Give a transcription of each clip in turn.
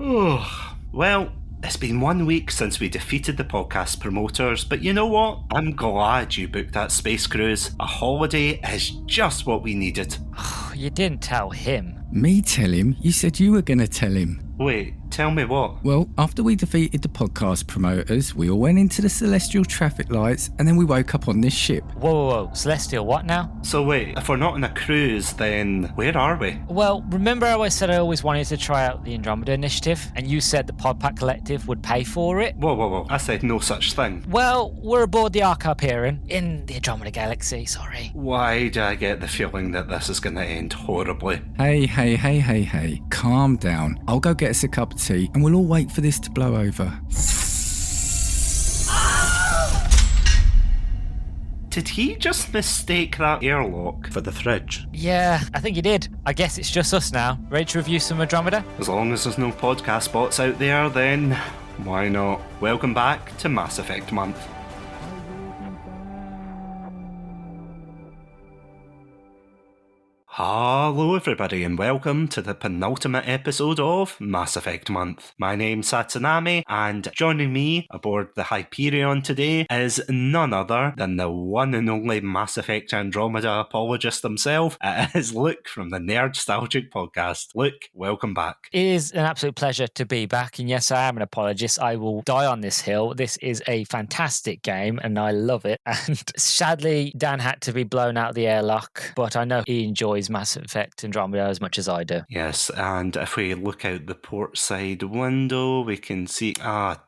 Oh, well, it's been 1 week since we defeated the podcast promoters, but you know what? I'm glad you booked that space cruise. A holiday is just what we needed. You didn't tell him. Me tell him? You said you were going to tell him. Wait, tell me what? Well, after we defeated the podcast promoters, we all went into the celestial traffic lights and then we woke up on this ship. Whoa. Celestial what now? So wait, if we're not on a cruise, then where are we? Well, remember how I said I always wanted to try out the Andromeda initiative? And you said the PodPack Collective would pay for it? Whoa. I said no such thing. Well, we're aboard the Ark Hyperion in the Andromeda Galaxy, sorry. Why do I get the feeling that this is going to end horribly? Hey. Calm down. I'll go get us a cup of tea and we'll all wait for this to blow over. Did he just mistake that airlock for the fridge? Yeah, I think you did. I guess it's just us now. Ready to review some Andromeda? As long as there's no podcast bots out there, then why not? Welcome back to Mass Effect Month. Hello everybody and welcome to the penultimate episode of Mass Effect Month. My name's Satsunami and joining me aboard the Hyperion today is none other than the one and only Mass Effect Andromeda apologist himself. It is Luke from the Nerdstalgic podcast. Luke, welcome back. It is an absolute pleasure to be back, and yes, I am an apologist. I will die on this hill. This is a fantastic game and I love it. And sadly, Dan had to be blown out of the airlock, but I know he enjoys Mass Effect Andromeda as much as I do. Yes, and if we look out the port side window, we can see...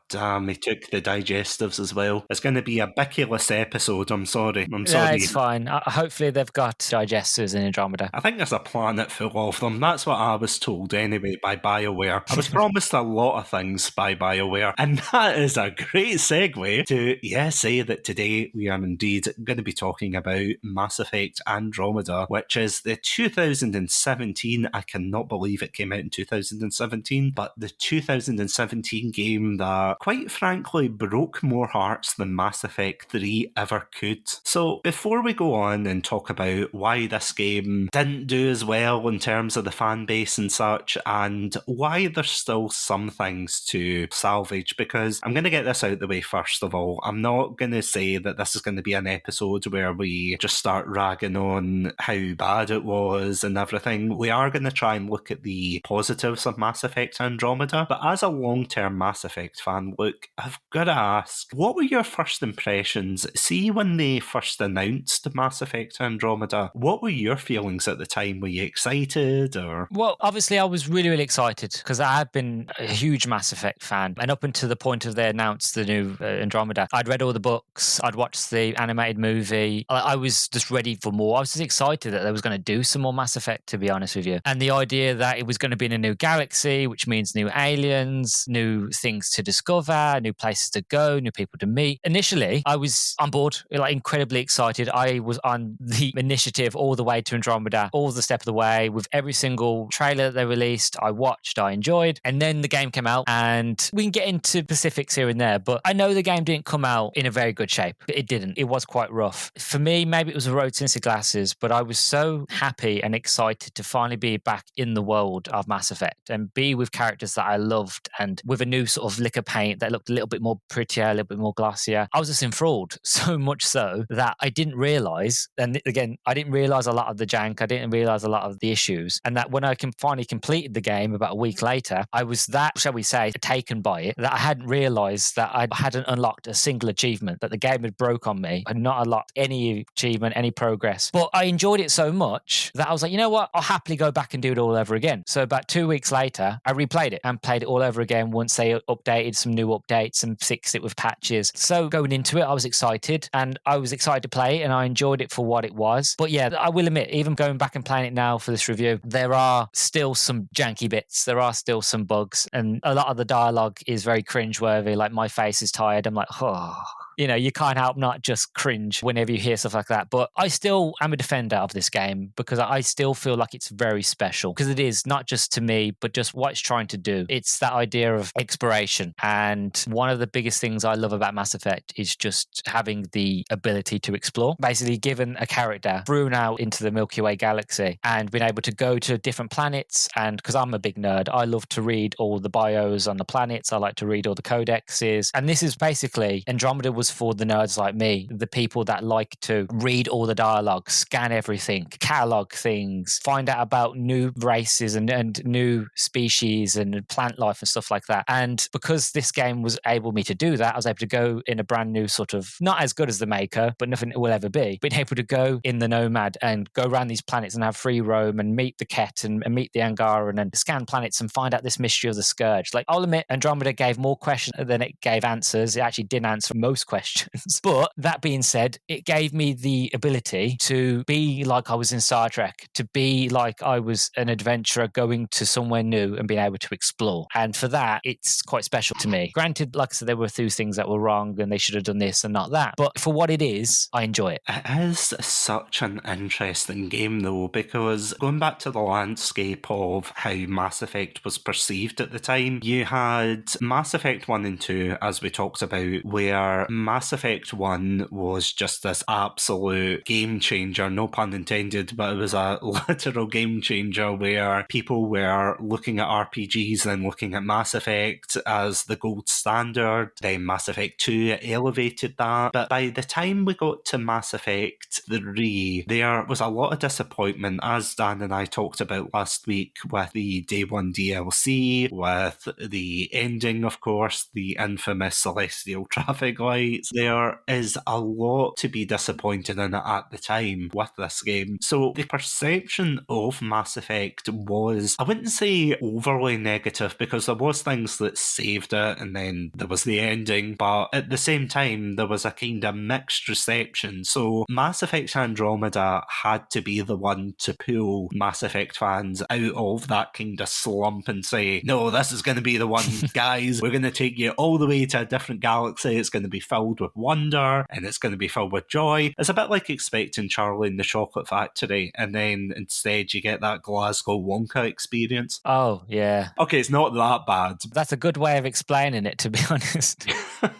damn, he took the digestives as well. It's going to be a bickulous episode, I'm sorry. Yeah, it's fine. Hopefully they've got digestives in Andromeda. I think there's a planet full of them. That's what I was told anyway by BioWare. I was promised a lot of things by BioWare, and that is a great segue to, say that today we are indeed going to be talking about Mass Effect Andromeda, which is the 2017, I cannot believe it came out in 2017, but the 2017 game that, quite frankly, broke more hearts than Mass Effect 3 ever could. So before we go on and talk about why this game didn't do as well in terms of the fan base and such, and why there's still some things to salvage, because I'm going to get this out the way first of all. I'm not going to say that this is going to be an episode where we just start ragging on how bad it was and everything. We are going to try and look at the positives of Mass Effect Andromeda, but as a long-term Mass Effect fan, look, I've got to ask, what were your first impressions? See, when they first announced Mass Effect Andromeda, what were your feelings at the time? Were you excited or? Well, obviously I was really, really excited because I had been a huge Mass Effect fan, and up until the point of they announced the new Andromeda, I'd read all the books, I'd watched the animated movie, I was just ready for more. I was just excited that they was going to do some more Mass Effect, to be honest with you. And the idea that it was going to be in a new galaxy, which means new aliens, new things to discover, new places to go, new people to meet. Initially, I was on board, incredibly excited. I was on the initiative all the way to Andromeda, all the step of the way, with every single trailer that they released. I watched, I enjoyed. And then the game came out, and we can get into specifics here and there, but I know the game didn't come out in a very good shape. It didn't. It was quite rough. For me, maybe it was a rose-tinted glasses, but I was so happy and excited to finally be back in the world of Mass Effect and be with characters that I loved and with a new sort of lick of paint that looked a little bit more prettier, a little bit more glossier. I was just enthralled, so much so that I didn't realise, and again, I didn't realise a lot of the jank, I didn't realise a lot of the issues, and that when I finally completed the game about a week later, I was that, shall we say, taken by it, that I hadn't realised that I hadn't unlocked a single achievement, that the game had broke on me, had not unlocked any achievement, any progress. But I enjoyed it so much that I was like, you know what, I'll happily go back and do it all over again. So about 2 weeks later, I replayed it and played it all over again once they updated some new updates and fixed it with patches. So going into it, I was excited, and I was excited to play it, and I enjoyed it for what it was. But yeah, I will admit, even going back and playing it now for this review, there are still some janky bits. There are still some bugs, and a lot of the dialogue is very cringeworthy. Like, my face is tired. I'm like, oh. You can't help not just cringe whenever you hear stuff like that. But I still am a defender of this game because I still feel like it's very special because it is not just to me, but just what it's trying to do. It's that idea of exploration. And one of the biggest things I love about Mass Effect is just having the ability to explore. Basically, given a character, thrown out into the Milky Way galaxy and being able to go to different planets. And because I'm a big nerd, I love to read all the bios on the planets. I like to read all the codexes. And this is basically, Andromeda was for the nerds like me, the people that like to read all the dialogue, scan everything, catalog things, find out about new races and new species and plant life and stuff like that. And because this game was able me to do that, I was able to go in a brand new sort of, not as good as the Maker, but nothing it will ever be, being able to go in the Nomad and go around these planets and have free roam and meet the Ket and meet the Angaran and scan planets and find out this mystery of the Scourge. Like, I'll admit, Andromeda gave more questions than it gave answers. It actually didn't answer most questions. But that being said, it gave me the ability to be like I was in Star Trek, to be like I was an adventurer going to somewhere new and being able to explore. And for that, it's quite special to me. Granted, like I said, there were a few things that were wrong and they should have done this and not that. But for what it is, I enjoy it. It is such an interesting game, though, because going back to the landscape of how Mass Effect was perceived at the time, you had Mass Effect 1 and 2, as we talked about, where Mass Effect 1 was just this absolute game changer, no pun intended, but it was a literal game changer where people were looking at RPGs and looking at Mass Effect as the gold standard. Then Mass Effect 2 elevated that. But by the time we got to Mass Effect 3, there was a lot of disappointment, as Dan and I talked about last week, with the Day 1 DLC, with the ending, of course, the infamous celestial traffic lights. There is a lot to be disappointed in at the time with this game. So the perception of Mass Effect was, I wouldn't say overly negative, because there was things that saved it, and then there was the ending, but at the same time, there was a kind of mixed reception. So Mass Effect Andromeda had to be the one to pull Mass Effect fans out of that kind of slump and say, no, this is going to be the one, guys. We're going to take you all the way to a different galaxy. It's going to be filled with wonder and it's going to be filled with joy. It's a bit like expecting Charlie and the Chocolate Factory, and then instead you get that Glasgow Wonka experience. Oh, yeah. Okay, it's not that bad. That's a good way of explaining it, to be honest.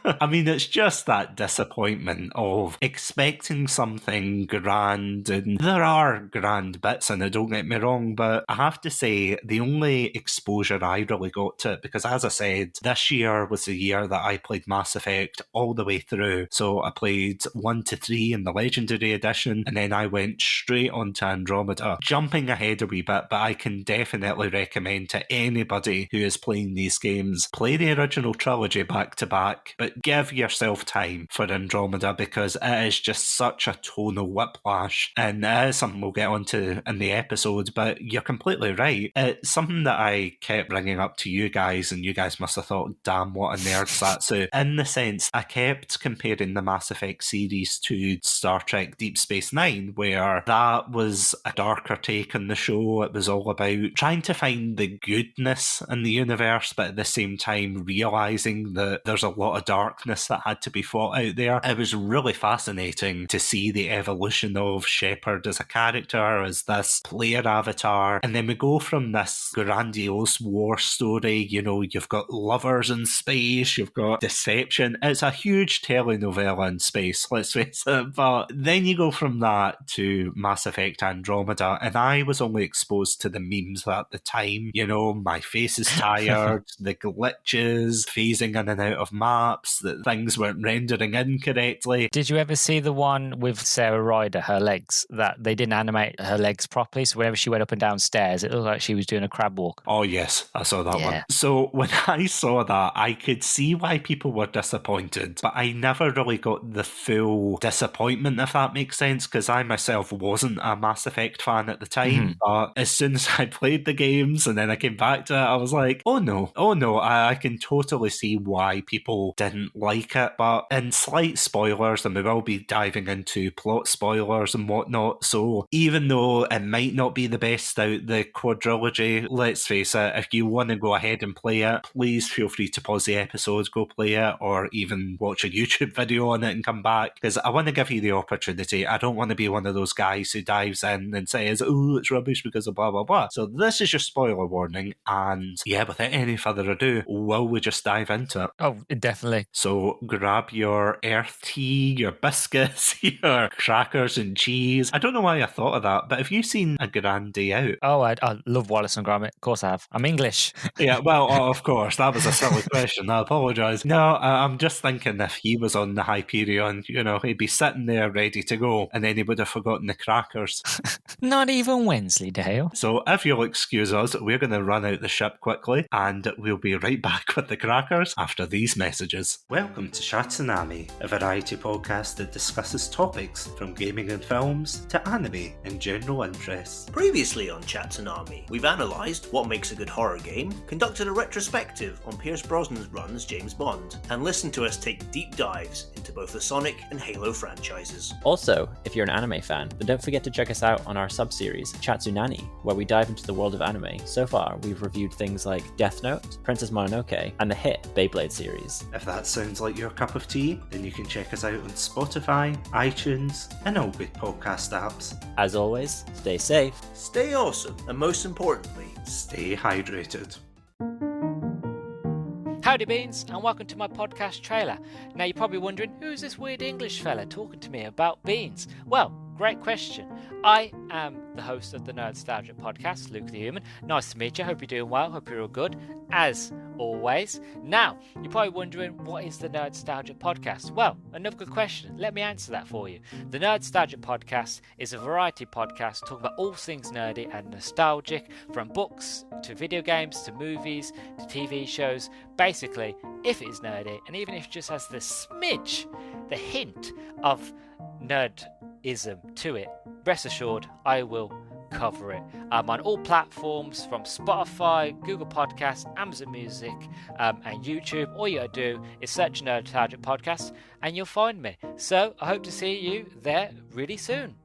I mean, it's just that disappointment of expecting something grand, and there are grand bits in it, don't get me wrong, but I have to say the only exposure I really got to it, because as I said, this year was the year that I played Mass Effect all the way through. So I played 1 to 3 in the Legendary Edition, and then I went straight onto Andromeda. Jumping ahead a wee bit, but I can definitely recommend to anybody who is playing these games, play the original trilogy back to back, but give yourself time for Andromeda, because it is just such a tonal whiplash, and it is something we'll get onto in the episode. But you're completely right. It's something that I kept bringing up to you guys, and you guys must have thought, damn, what a nerd Satsu. In the sense, I kept comparing the Mass Effect series to Star Trek Deep Space Nine, where that was a darker take on the show. It was all about trying to find the goodness in the universe, but at the same time realising that there's a lot of darkness that had to be fought out there. It was really fascinating to see the evolution of Shepard as a character, as this player avatar, and then we go from this grandiose war story, you know, you've got lovers in space, you've got deception. It's a huge telenovela in space, let's face it, but then you go from that to Mass Effect Andromeda, and I was only exposed to the memes at the time, you know, my face is tired, the glitches, phasing in and out of maps, that things weren't rendering incorrectly. Did you ever see the one with Sarah Ryder, her legs, that they didn't animate her legs properly? So whenever she went up and down stairs, it looked like she was doing a crab walk. Oh yes, I saw that one. So when I saw that, I could see why people were disappointed, but I never really got the full disappointment, if that makes sense, because I myself wasn't a Mass Effect fan at the time. But as soon as I played the games and then I came back to it, I was like, oh no, I can totally see why people didn't like it. But in slight spoilers, and we will be diving into plot spoilers and whatnot, so even though it might not be the best out the quadrilogy, let's face it, if you want to go ahead and play it, please feel free to pause the episode, go play it, or even watch a YouTube video on it and come back, because I want to give you the opportunity. I don't want to be one of those guys who dives in and says, oh, it's rubbish because of blah, blah, blah. So this is your spoiler warning. And yeah, without any further ado, will we just dive into it? Oh, definitely. So grab your earth tea, your biscuits, your crackers and cheese. I don't know why I thought of that, but have you seen A Grand Day Out? Oh, I love Wallace and Gromit. Of course I have. I'm English. Yeah, well, of course, that was a silly question. I apologise. No, I'm just thinking if he was on the Hyperion, he'd be sitting there ready to go, and then he would have forgotten the crackers. Not even Wensleydale. So if you'll excuse us, we're going to run out the ship quickly, and we'll be right back with the crackers after these messages. Welcome to Chatsunami, a variety podcast that discusses topics from gaming and films to anime and general interests. Previously on Chatsunami, we've analysed what makes a good horror game, conducted a retrospective on Pierce Brosnan's run as James Bond, and listened to us take deep dives into both the Sonic and Halo franchises. Also, if you're an anime fan, then don't forget to check us out on our sub-series, Chatsunami, where we dive into the world of anime. So far, we've reviewed things like Death Note, Princess Mononoke, and the hit Beyblade series. If that sounds like your cup of tea, then you can check us out on Spotify, iTunes, and all good podcast apps. As always, stay safe, Stay awesome, and most importantly, stay hydrated. Howdy Beans, and welcome to my podcast trailer. Now you're probably wondering, who's this weird English fella talking to me about beans? Well, great question. I am the host of the Nerdstalgic podcast, Luke the Human. Nice to meet you, hope you're doing well, hope you're all good, as always. Now, you're probably wondering, what is the Nerdstalgic podcast? Well, another good question, let me answer that for you. The Nerdstalgic podcast is a variety podcast talking about all things nerdy and nostalgic, from books to video games to movies to TV shows. Basically, if it is nerdy, and even if it just has the smidge, the hint of nerdism to it, rest assured I will cover it. I'm on all platforms from Spotify, Google Podcasts, Amazon Music, and YouTube. All you gotta do is search Nerdstalgic Podcast and you'll find me. So I hope to see you there really soon.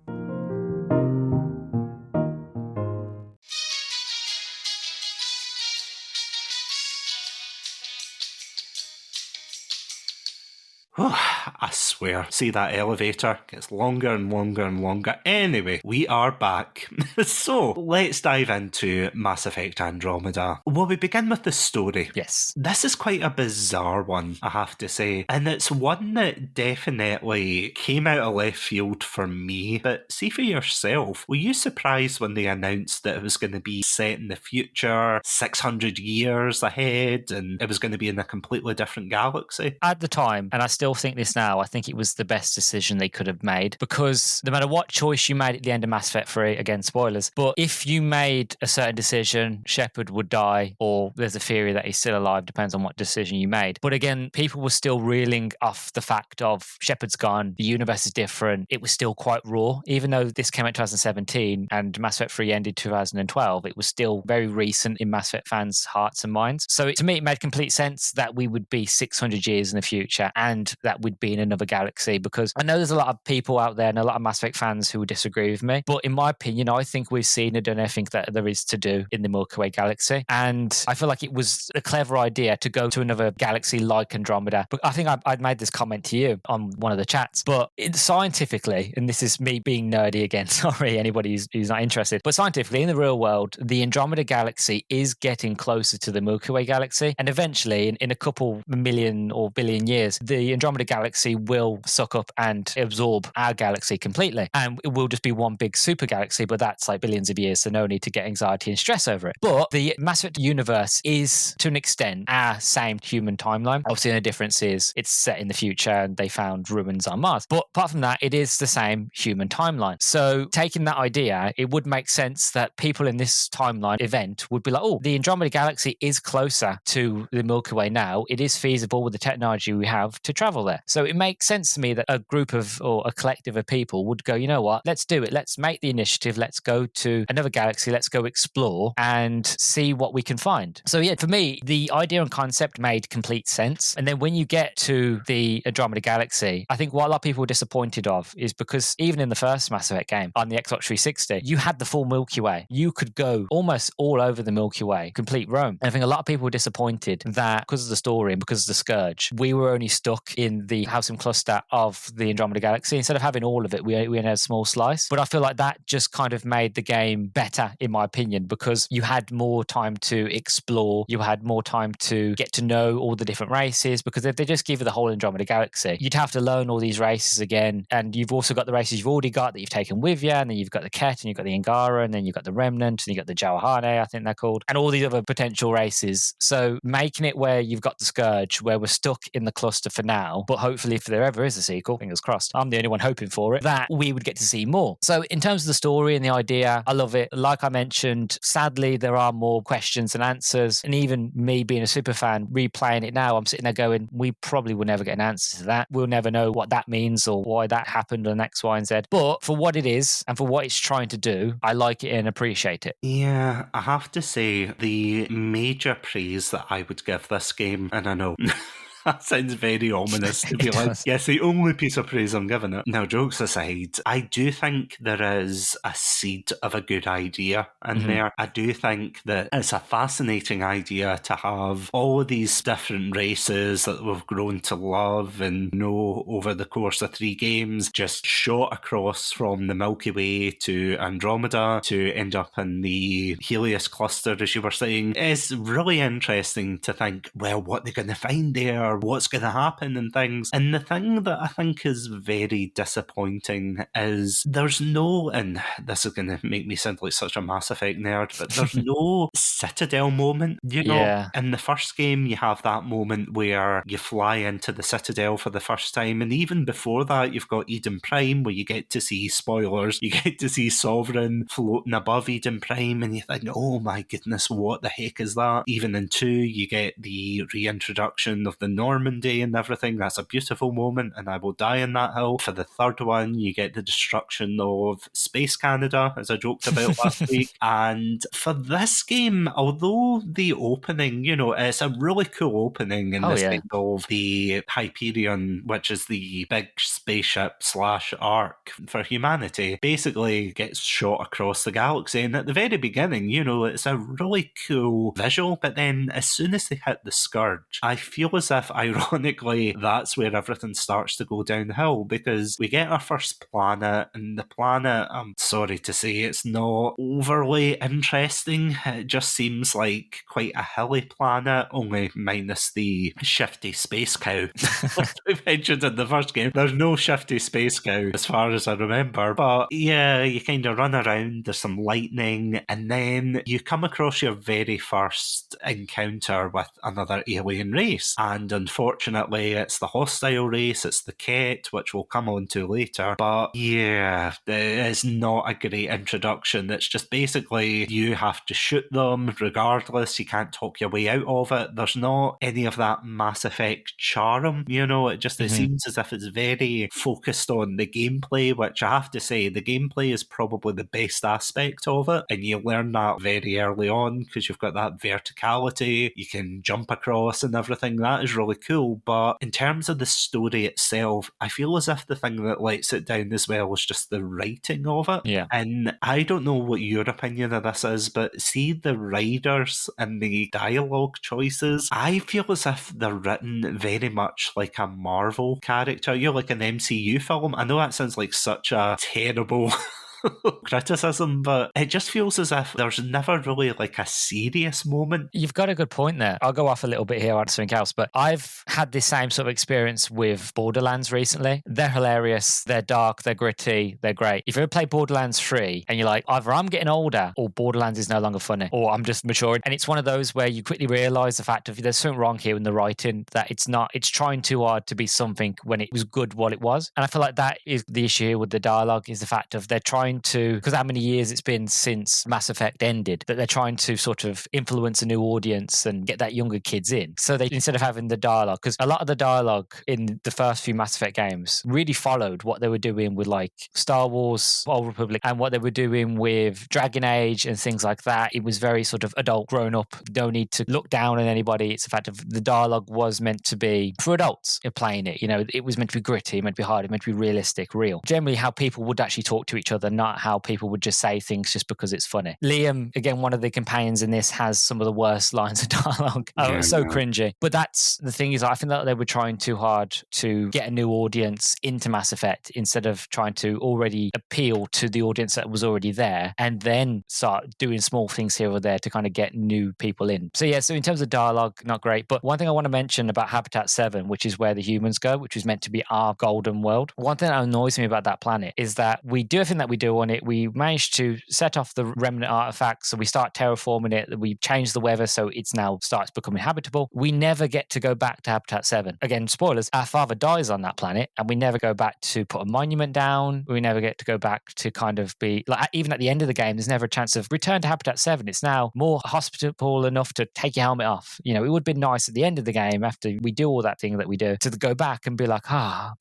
I swear, see that elevator gets longer and longer and longer. Anyway, we are back. So, let's dive into Mass Effect Andromeda. Well, we begin with the story. Yes. This is quite a bizarre one, I have to say. And it's one that definitely came out of left field for me. But see for yourself, were you surprised when they announced that it was going to be set in the future, 600 years ahead, and it was going to be in a completely different galaxy? At the time, and I still think this now, I think it was the best decision they could have made, because no matter what choice you made at the end of Mass Effect 3, again, spoilers, but if you made a certain decision, Shepard would die, or there's a theory that he's still alive, depends on what decision you made. But again, people were still reeling off the fact of Shepard's gone, the universe is different, it was still quite raw. Even though this came out in 2017 and Mass Effect 3 ended 2012, it was still very recent in Mass Effect fans' hearts and minds. So to me, it made complete sense that we would be 600 years in the future and that we'd be in another galaxy, because I know there's a lot of people out there and a lot of Mass Effect fans who would disagree with me, but in my opinion, I think we've seen and done everything that there is to do in the Milky Way galaxy, and I feel like it was a clever idea to go to another galaxy like Andromeda. But I think I'd made this comment to you on one of the chats, but scientifically, and this is me being nerdy again, sorry anybody who's not interested, but scientifically in the real world, the Andromeda galaxy is getting closer to the Milky Way galaxy, and eventually in a couple million or billion years, the Andromeda galaxy will suck up and absorb our galaxy completely, and it will just be one big super galaxy, but that's like billions of years, so no need to get anxiety and stress over it. But the Mass Effect universe is to an extent our same human timeline. Obviously the difference is it's set in the future and they found ruins on Mars, but apart from that, it is the same human timeline. So taking that idea, it would make sense that people in this timeline event would be like, oh, the Andromeda galaxy is closer to the Milky Way now, it is feasible with the technology we have to travel there. So it makes sense to me that a group of, or a collective of people would go, you know what, let's do it. Let's make the initiative. Let's go to another galaxy. Let's go explore and see what we can find. So yeah, for me, the idea and concept made complete sense. And then when you get to the Andromeda galaxy, I think what a lot of people were disappointed of is because even in the first Mass Effect game on the Xbox 360, you had the full Milky Way. You could go almost all over the Milky Way, complete roam. And I think a lot of people were disappointed that because of the story and because of the Scourge, we were only stuck in the Halcyon cluster of the Andromeda Galaxy. Instead of having all of it, we only had a small slice. But I feel like that just kind of made the game better, in my opinion, because you had more time to explore, you had more time to get to know all the different races, because if they just give you the whole Andromeda Galaxy, you'd have to learn all these races again. And you've also got the races you've already got that you've taken with you, and then you've got the Ket, and you've got the Angara, and then you've got the Remnant, and you've got the Jawahane, I think they're called, and all these other potential races. So making it where you've got the Scourge, where we're stuck in the cluster for now, but hopefully if there ever is a sequel, fingers crossed, I'm the only one hoping for it, that we would get to see more. So in terms of the story and the idea, I love it. Like I mentioned, sadly, there are more questions than answers. And even me being a super fan, replaying it now, I'm sitting there going, we probably will never get an answer to that. We'll never know what that means or why that happened on X, Y, and Z. But for what it is and for what it's trying to do, I like it and appreciate it. Yeah, I have to say, the major praise that I would give this game, and I know that sounds very ominous to be like, yes, the only piece of praise I'm giving it. Now, jokes aside, I do think there is a seed of a good idea in there. I do think that it's a fascinating idea to have all of these different races that we've grown to love and know over the course of 3 games, just shot across from the Milky Way to Andromeda to end up in the Helios cluster, as you were saying. It's really interesting to think, well, what they're going to find there, what's going to happen and things. And the thing that I think is very disappointing is there's no, and this is going to make me sound like such a Mass Effect nerd, but there's no Citadel moment. You know, in the first game, you have that moment where you fly into the Citadel for the first time. And even before that, you've got Eden Prime, where you get to see, spoilers, you get to see Sovereign floating above Eden Prime. And you think, oh my goodness, what the heck is that? Even in 2, you get the reintroduction of the Normandy and everything. That's a beautiful moment, and I will die on that hill. For the third one, you get the destruction of Space Canada, as I joked about last week. And for this game, although the opening, you know, it's a really cool opening in this kind of the Hyperion, which is the big spaceship / Ark for humanity, basically gets shot across the galaxy. And at the very beginning, you know, it's a really cool visual, but then as soon as they hit the Scourge, I feel as if ironically that's where everything starts to go downhill, because we get our first planet, and the planet, I'm sorry to say, it's not overly interesting. It just seems like quite a hilly planet, only minus the shifty space cow. As we mentioned in the first game, there's no shifty space cow as far as I remember, but yeah, you kind of run around, there's some lightning, and then you come across your very first encounter with another alien race. And unfortunately, it's the hostile race, it's the Ket, which we'll come on to later. But yeah, it's not a great introduction. It's just basically you have to shoot them regardless. You can't talk your way out of it. There's not any of that Mass Effect charm, you know. It just it seems as if it's very focused on the gameplay, which I have to say, the gameplay is probably the best aspect of it. And you learn that very early on because you've got that verticality. You can jump across and everything. That is really cool. But in terms of the story itself, I feel as if the thing that lets it down as well is just the writing of it. Yeah. And I don't know what your opinion of this is, but see the writers and the dialogue choices, I feel as if they're written very much like a Marvel character. You're like an MCU film. I know that sounds like such a terrible criticism, but it just feels as if there's never really like a serious moment. You've got a good point there. I'll go off a little bit here on something else, but I've had this same sort of experience with Borderlands recently. They're hilarious, they're dark, they're gritty, they're great. If you ever play Borderlands 3 and you're like, either I'm getting older or Borderlands is no longer funny, or I'm just maturing, and it's one of those where you quickly realise the fact of there's something wrong here in the writing, that it's trying too hard to be something when it was good what it was. And I feel like that is the issue here with the dialogue, is the fact of they're trying to, because how many years it's been since Mass Effect ended, that they're trying to sort of influence a new audience and get that younger kids in. So they, instead of having the dialogue, because a lot of the dialogue in the first few Mass Effect games really followed what they were doing with like Star Wars, Old Republic, and what they were doing with Dragon Age and things like that. It was very sort of adult, grown up, no need to look down on anybody. It's the fact of the dialogue was meant to be for adults playing it. You know, it was meant to be gritty, meant to be hard, it meant to be realistic, real. Generally how people would actually talk to each other not how people would just say things just because it's funny. Liam, again, one of the companions in this, has some of the worst lines of dialogue. So cringy. But that's the thing, is I think that they were trying too hard to get a new audience into Mass Effect instead of trying to already appeal to the audience that was already there and then start doing small things here or there to kind of get new people in. So yeah, so in terms of dialogue, not great. But one thing I want to mention about Habitat 7, which is where the humans go, which was meant to be our golden world. One thing that annoys me about that planet is that we do everything that we do on it. We managed to set off the remnant artifacts, so we start terraforming it. We change the weather so it's now starts becoming habitable. We never get to go back to Habitat 7. Again, spoilers, our father dies on that planet and we never go back to put a monument down. We never get to go back to kind of be like, even at the end of the game, there's never a chance of return to Habitat 7. It's now more hospitable enough to take your helmet off. You know, it would be nice at the end of the game, after we do all that thing that we do, to go back and be like,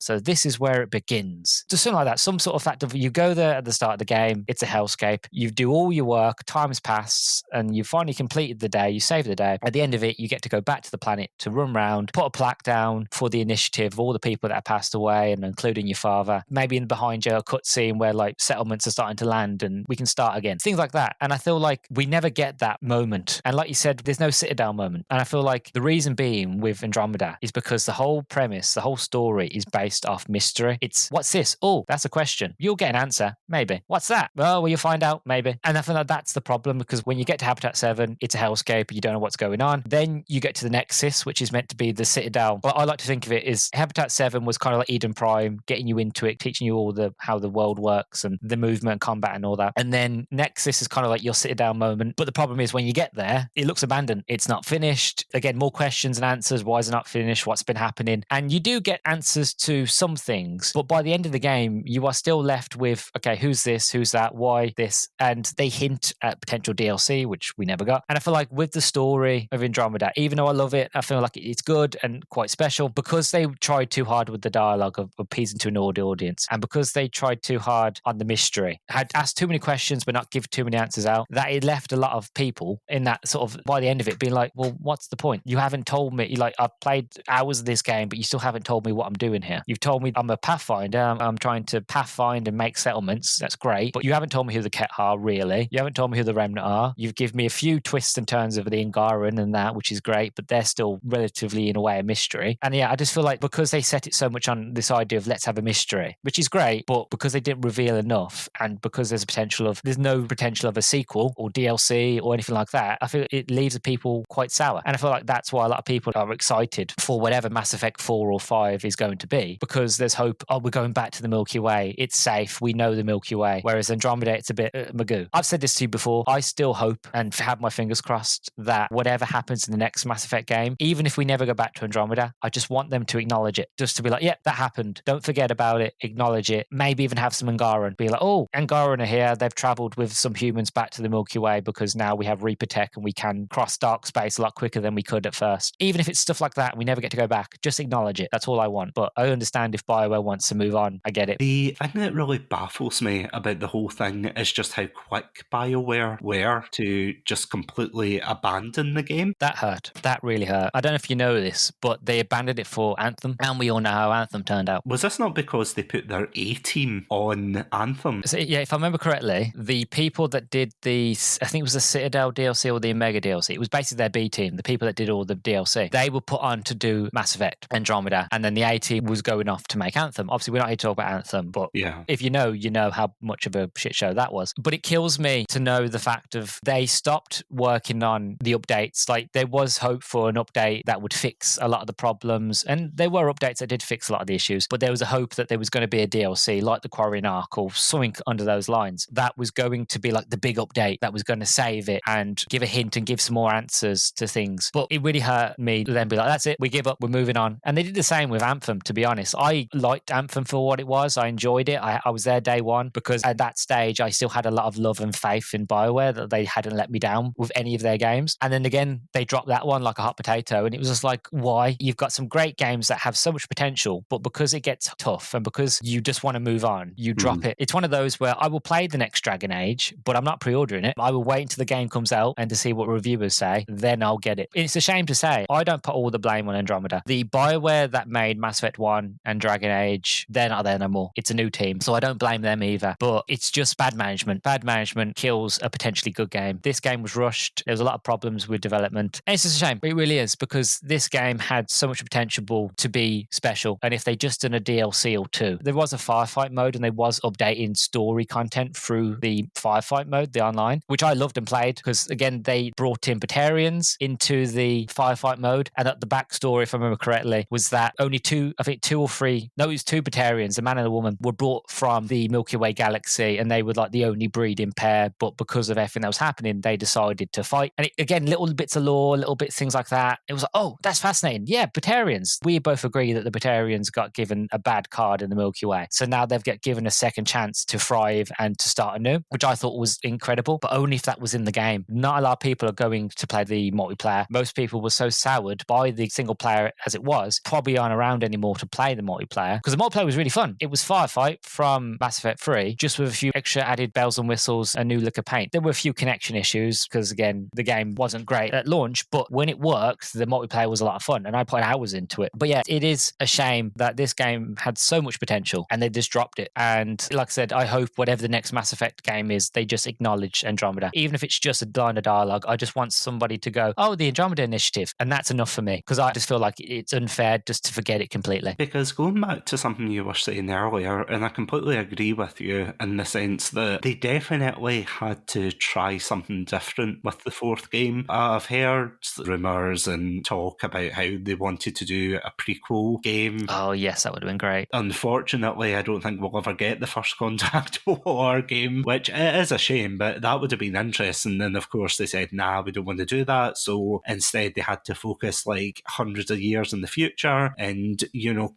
so this is where it begins. Just something like that. Some sort of fact of you go there at the start of the game, it's a hellscape. You do all your work, time has passed, and you finally completed the day, you save the day. At the end of it, you get to go back to the planet to run around, put a plaque down for the initiative of all the people that have passed away, and including your father. Maybe in behind you a cutscene where like settlements are starting to land and we can start again. Things like that. And I feel like we never get that moment. And like you said, there's no Citadel moment. And I feel like the reason being with Andromeda is because the whole premise, the whole story is based off mystery. It's, what's this? Oh, that's a question. You'll get an answer. Maybe. What's that? Oh, well, you'll find out. Maybe. And I feel like that's the problem, because when you get to Habitat 7, it's a hellscape. You don't know what's going on. Then you get to the Nexus, which is meant to be the Citadel. Well, I like to think of it as Habitat 7 was kind of like Eden Prime, getting you into it, teaching you all how the world works and the movement, combat and all that. And then Nexus is kind of like your Citadel moment. But the problem is when you get there, it looks abandoned. It's not finished. Again, more questions and answers. Why is it not finished? What's been happening? And you do get answers to some things. But by the end of the game, you are still left with, okay, who's this? Who's that? Why this? And they hint at potential DLC, which we never got. And I feel like with the story of Andromeda, even though I love it, I feel like it's good and quite special, because they tried too hard with the dialogue of appeasing to an audience, and because they tried too hard on the mystery, had asked too many questions but not give too many answers out, that it left a lot of people in that sort of, by the end of it, being like, well, what's the point? You haven't told me, like, I've played hours of this game, but you still haven't told me what I'm doing here. You've told me I'm a pathfinder, I'm trying to pathfind and make settlements. That's great. But you haven't told me who the Ket are, really. You haven't told me who the Remnant are. You've given me a few twists and turns of the Angaran and that, which is great, but they're still relatively, in a way, a mystery. And yeah, I just feel like because they set it so much on this idea of let's have a mystery, which is great, but because they didn't reveal enough, and because there's no potential of a sequel or DLC or anything like that, I feel it leaves the people quite sour. And I feel like that's why a lot of people are excited for whatever Mass Effect 4 or 5 is going to be, because there's hope. Oh, we're going back to the Milky Way. It's safe. We know the Milky Way. Whereas Andromeda, it's a bit magoo. I've said this to you before. I still hope and have my fingers crossed that whatever happens in the next Mass Effect game, even if we never go back to Andromeda, I just want them to acknowledge it. Just to be like, yeah, that happened. Don't forget about it. Acknowledge it. Maybe even have some Angaran. Be like, oh, Angaran are here. They've traveled with some humans back to the Milky Way because now we have Reaper tech and we can cross dark space a lot quicker than we could at first. Even if it's stuff like that and we never get to go back, just acknowledge it. That's all I want. But I understand if BioWare wants to move on. I get it. The thing that really baffles me about the whole thing is just how quick BioWare were to just completely abandon the game. That hurt. That really hurt. I don't know if you know this, but they abandoned it for Anthem, and we all know how Anthem turned out. Was this not because they put their A-team on Anthem? So, yeah, if I remember correctly, the people that did I think it was the Citadel DLC or the Omega DLC, it was basically their B team, the people that did all the DLC. They were put on to do Mass Effect Andromeda, and then the A team was going off to make Anthem. Obviously, we're not here to talk about Anthem, but yeah, if you know how much of a shit show that was. But it kills me to know the fact of they stopped working on the updates. Like, there was hope for an update that would fix a lot of the problems, and there were updates that did fix a lot of the issues, but there was a hope that there was going to be a DLC like the Quarrying Arc or something under those lines that was going to be like the big update that was going to save it and give a hint and give some more answers to things. But it really hurt me to then be like, that's it, we give up, we're moving on. And they did the same with Anthem, to be honest. I liked Anthem for what it was. I enjoyed it. I was there day one because at that stage I still had a lot of love and faith in BioWare that they hadn't let me down with any of their games. And then again, they dropped that one like a hot potato, and it was just like, why? You've got some great games that have so much potential, but because it gets tough and because you just want to move on, you drop it. It's one of those where I will play the next Dragon Age, but I'm not pre-ordering it. I will wait until the game comes out and to see what reviewers say, then I'll get it. It's a shame to say, I don't put all the blame on Andromeda. The BioWare that made Mass Effect 1 and Dragon Age, they're not there no more. It's a new team, so I don't blame them either. Andromeda, but it's just bad management. Bad management kills a potentially good game. This game was rushed. There was a lot of problems with development. And it's just a shame. It really is, because this game had so much potential to be special. And if they just done a DLC or two, there was a firefight mode and they was updating story content through the firefight mode, the online, which I loved and played, because again, they brought in Batarians into the firefight mode. And the backstory, if I remember correctly, was that only two Batarians, a man and a woman, were brought from the Milky Way galaxy, and they were like the only breeding pair. But because of everything that was happening, they decided to fight. And again, little bits of lore, little bits, things like that. It was like, oh, that's fascinating. Yeah, Batarians. We both agree that the Batarians got given a bad card in the Milky Way. So now they've got given a second chance to thrive and to start anew, which I thought was incredible, but only if that was in the game. Not a lot of people are going to play the multiplayer. Most people were so soured by the single player as it was, probably aren't around anymore to play the multiplayer, because the multiplayer was really fun. It was Firefight from Mass Effect 3, just with a few extra added bells and whistles, a new lick of paint. There were a few connection issues, because again, the game wasn't great at launch, but when it worked, the multiplayer was a lot of fun, and I put hours into it. But yeah, it is a shame that this game had so much potential and they just dropped it. And like I said, I hope whatever the next Mass Effect game is, they just acknowledge Andromeda. Even if it's just a line of dialogue, I just want somebody to go, oh, the Andromeda Initiative. And that's enough for me, because I just feel like it's unfair just to forget it completely. Because going back to something you were saying earlier, and I completely agree with you in the sense that they definitely had to try something different with the fourth game. I've heard rumours and talk about how they wanted to do a prequel game. Oh, yes, that would have been great. Unfortunately, I don't think we'll ever get the First Contact War game, which is a shame, but that would have been interesting. And of course, they said, nah, we don't want to do that. So instead, they had to focus like hundreds of years in the future and, you know,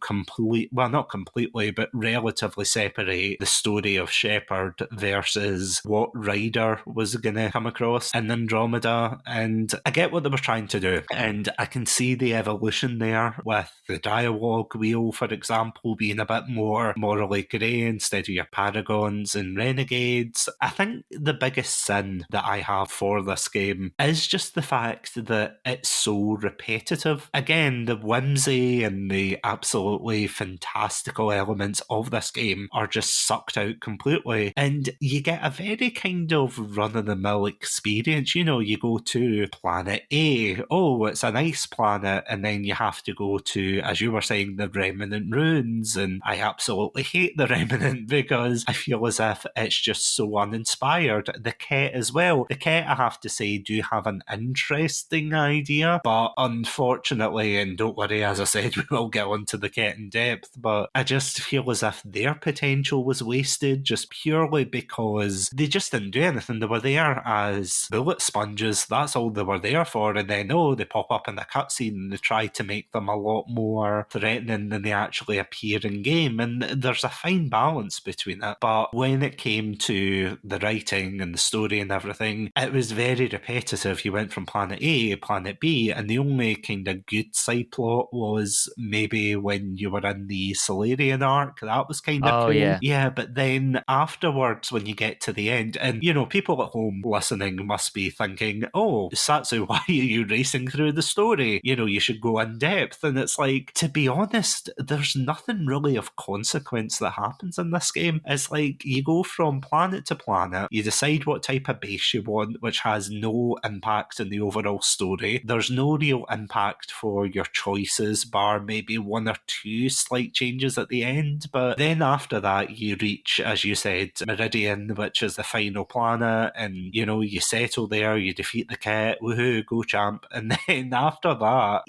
not completely, but relatively separate the story of Shepard versus what Ryder was going to come across in Andromeda. And I get what they were trying to do. And I can see the evolution there with the dialogue wheel, for example, being a bit more morally grey instead of your Paragons and Renegades. I think the biggest sin that I have for this game is just the fact that it's so repetitive. Again, the whimsy and the absolutely fantastical elements of this game are just sucked out completely, and you get a very kind of run-of-the-mill experience. You know, you go to planet A, oh, it's a nice planet, and then you have to go to, as you were saying, the Remnant Ruins, and I absolutely hate the Remnant because I feel as if it's just so uninspired. The Ket as well. The Ket, I have to say, do have an interesting idea, but unfortunately, and don't worry, as I said, we will get onto the Ket in depth, but I just feel as if their potential was wasted just purely because they just didn't do anything. They were there as bullet sponges. That's all they were there for. And then, they pop up in the cutscene and they try to make them a lot more threatening than they actually appear in game. And there's a fine balance between it. But when it came to the writing and the story and everything, it was very repetitive. You went from planet A to planet B, and the only kind of good side plot was maybe when you were in the Solarian arc. That was kind of cool. Yeah, but then afterwards, when you get to the end, and people at home listening must be thinking, oh, Satsu, why are you racing through the story? You should go in depth. And it's like, to be honest, there's nothing really of consequence that happens in this game. It's like you go from planet to planet, you decide what type of base you want, which has no impact in the overall story. There's no real impact for your choices, bar maybe one or two slight changes at the end. But then after that, you reach, as you said, Meridian, which is the final planet, and you settle there, you defeat the Ket, woohoo, go champ. And then after that,